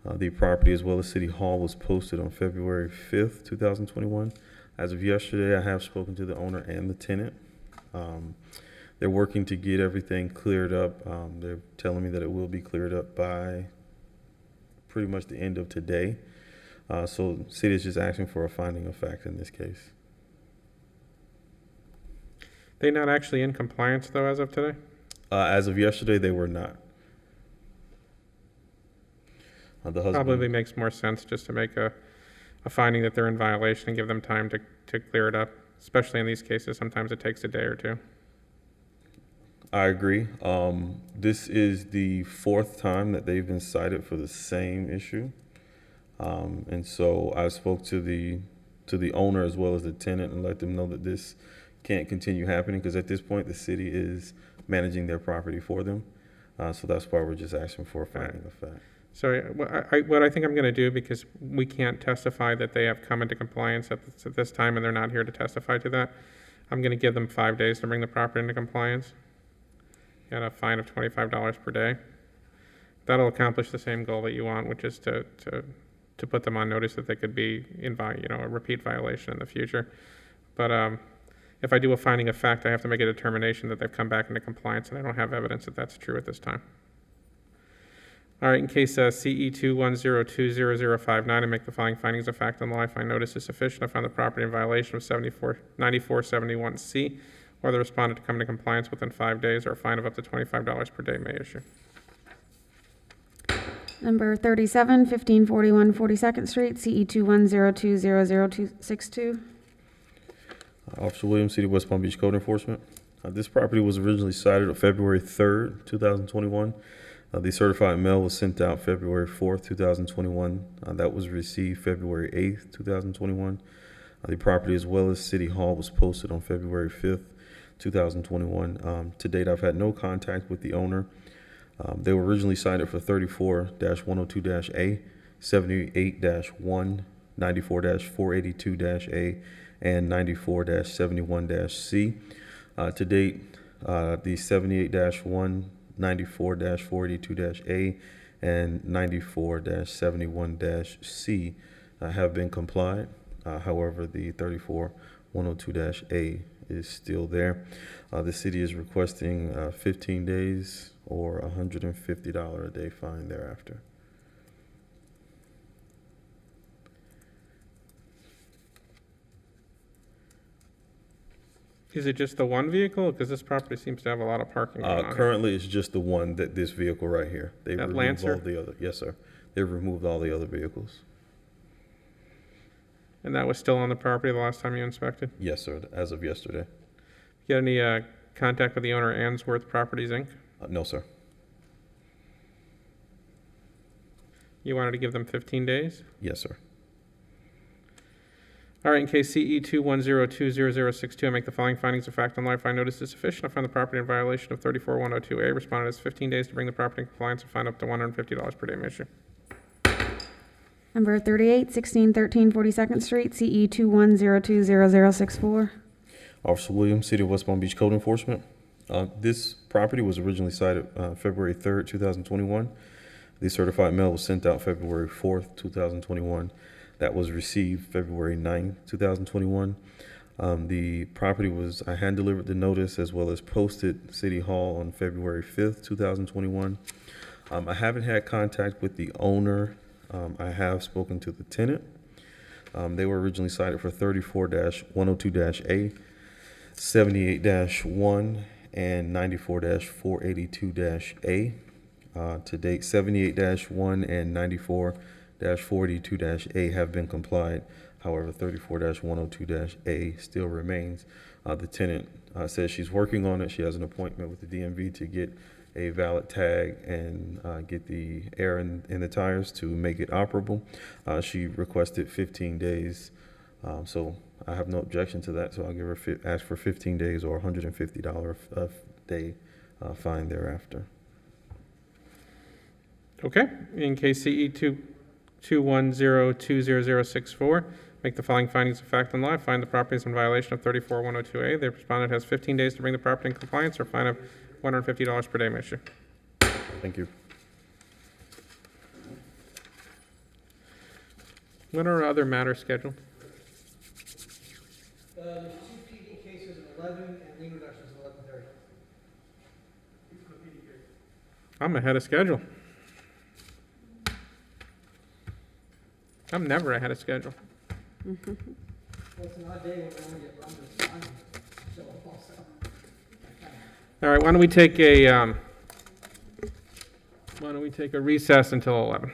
The property, as well as City Hall, was posted on February 5th, 2021. As of yesterday, I have spoken to the owner and the tenant. They're working to get everything cleared up. They're telling me that it will be cleared up by pretty much the end of today. So the city is just asking for a finding of fact in this case. They're not actually in compliance, though, as of today? As of yesterday, they were not. The husband, Probably makes more sense just to make a finding that they're in violation and give them time to clear it up, especially in these cases. Sometimes it takes a day or two. I agree. This is the 4th time that they've been cited for the same issue. And so I spoke to the owner as well as the tenant and let them know that this can't continue happening, because at this point the city is managing their property for them. So that's why we're just asking for a finding of fact. So what I think I'm going to do, because we can't testify that they have come into compliance at this time and they're not here to testify to that, I'm going to give them 5 days to bring the property into compliance and a fine of $25 per day. That'll accomplish the same goal that you want, which is to put them on notice that they could be in a repeat violation in the future. But if I do a finding of fact, I have to make a determination that they've come back into compliance, and I don't have evidence that that's true at this time. All right, in case CE 2102059, I make the following findings of fact on the life. I notice is sufficient. I find the property in violation of 9471C, or the respondent to come into compliance within 5 days, or a fine of up to $25 per day may issue. Number 37, 1541 42nd Street, CE 210200262. Officer Williams, City of West Palm Beach Code Enforcement. This property was originally cited on February 3rd, 2021. The certified mail was sent out February 4th, 2021. That was received February 8th, 2021. The property, as well as City Hall, was posted on February 5th, 2021. To date, I've had no contact with the owner. They were originally cited for 34-102-A, 78-1, 94-482-A, and 94-71-C. To date, the 78-1, 94-482-A, and 94-71-C have been complied. However, the 34-102-A is still there. The city is requesting 15 days or $150 a day fine thereafter. Is it just the one vehicle? Because this property seems to have a lot of parking going on. Currently, it's just the one, this vehicle right here. They've That removed Lancer? all the other. Yes, sir. They've removed all the other vehicles. And that was still on the property the last time you inspected? Yes, sir. As of yesterday. You got any contact with the owner, Answorth Properties, Inc.? No, sir. You wanted to give them 15 days? Yes, sir. All right, in case CE 2102062, I make the following findings of fact on life. I notice is sufficient. I find the property in violation of 34102A. Respondent has 15 days to bring the property in compliance and fine up to $150 per day may issue. Number 38, 1613 42nd Street, CE 210200064. Officer Williams, City of West Palm Beach Code Enforcement. This property was originally cited February 3rd, 2021. The certified mail was sent out February 4th, 2021. That was received February 9th, 2021. The property was, I hand delivered the notice as well as posted City Hall on February 5th, 2021. I haven't had contact with the owner. I have spoken to the tenant. They were originally cited for 34-102-A, 78-1, and 94-482-A. To date, 78-1 and 94-482-A have been complied. However, 34-102-A still remains. The tenant says she's working on it. She has an appointment with the DMV to get a valid tag and get the air in the tires to make it operable. She requested 15 days, so I have no objection to that. So I'll give her ask for 15 days or $150 a day fine thereafter. Okay, in case CE 210200064, make the following findings of fact and law. Find the property is in violation of 34102A. The respondent has 15 days to bring the property in compliance or fine of $150 per day, Mr. Thank you. When are other matters scheduled? There's 2 PD cases at 11 and legal reductions at 11:30. I'm ahead of schedule. I'm never ahead of schedule. Well, it's an odd day when we only get run this time, so also. All right, why don't we take a recess until 11?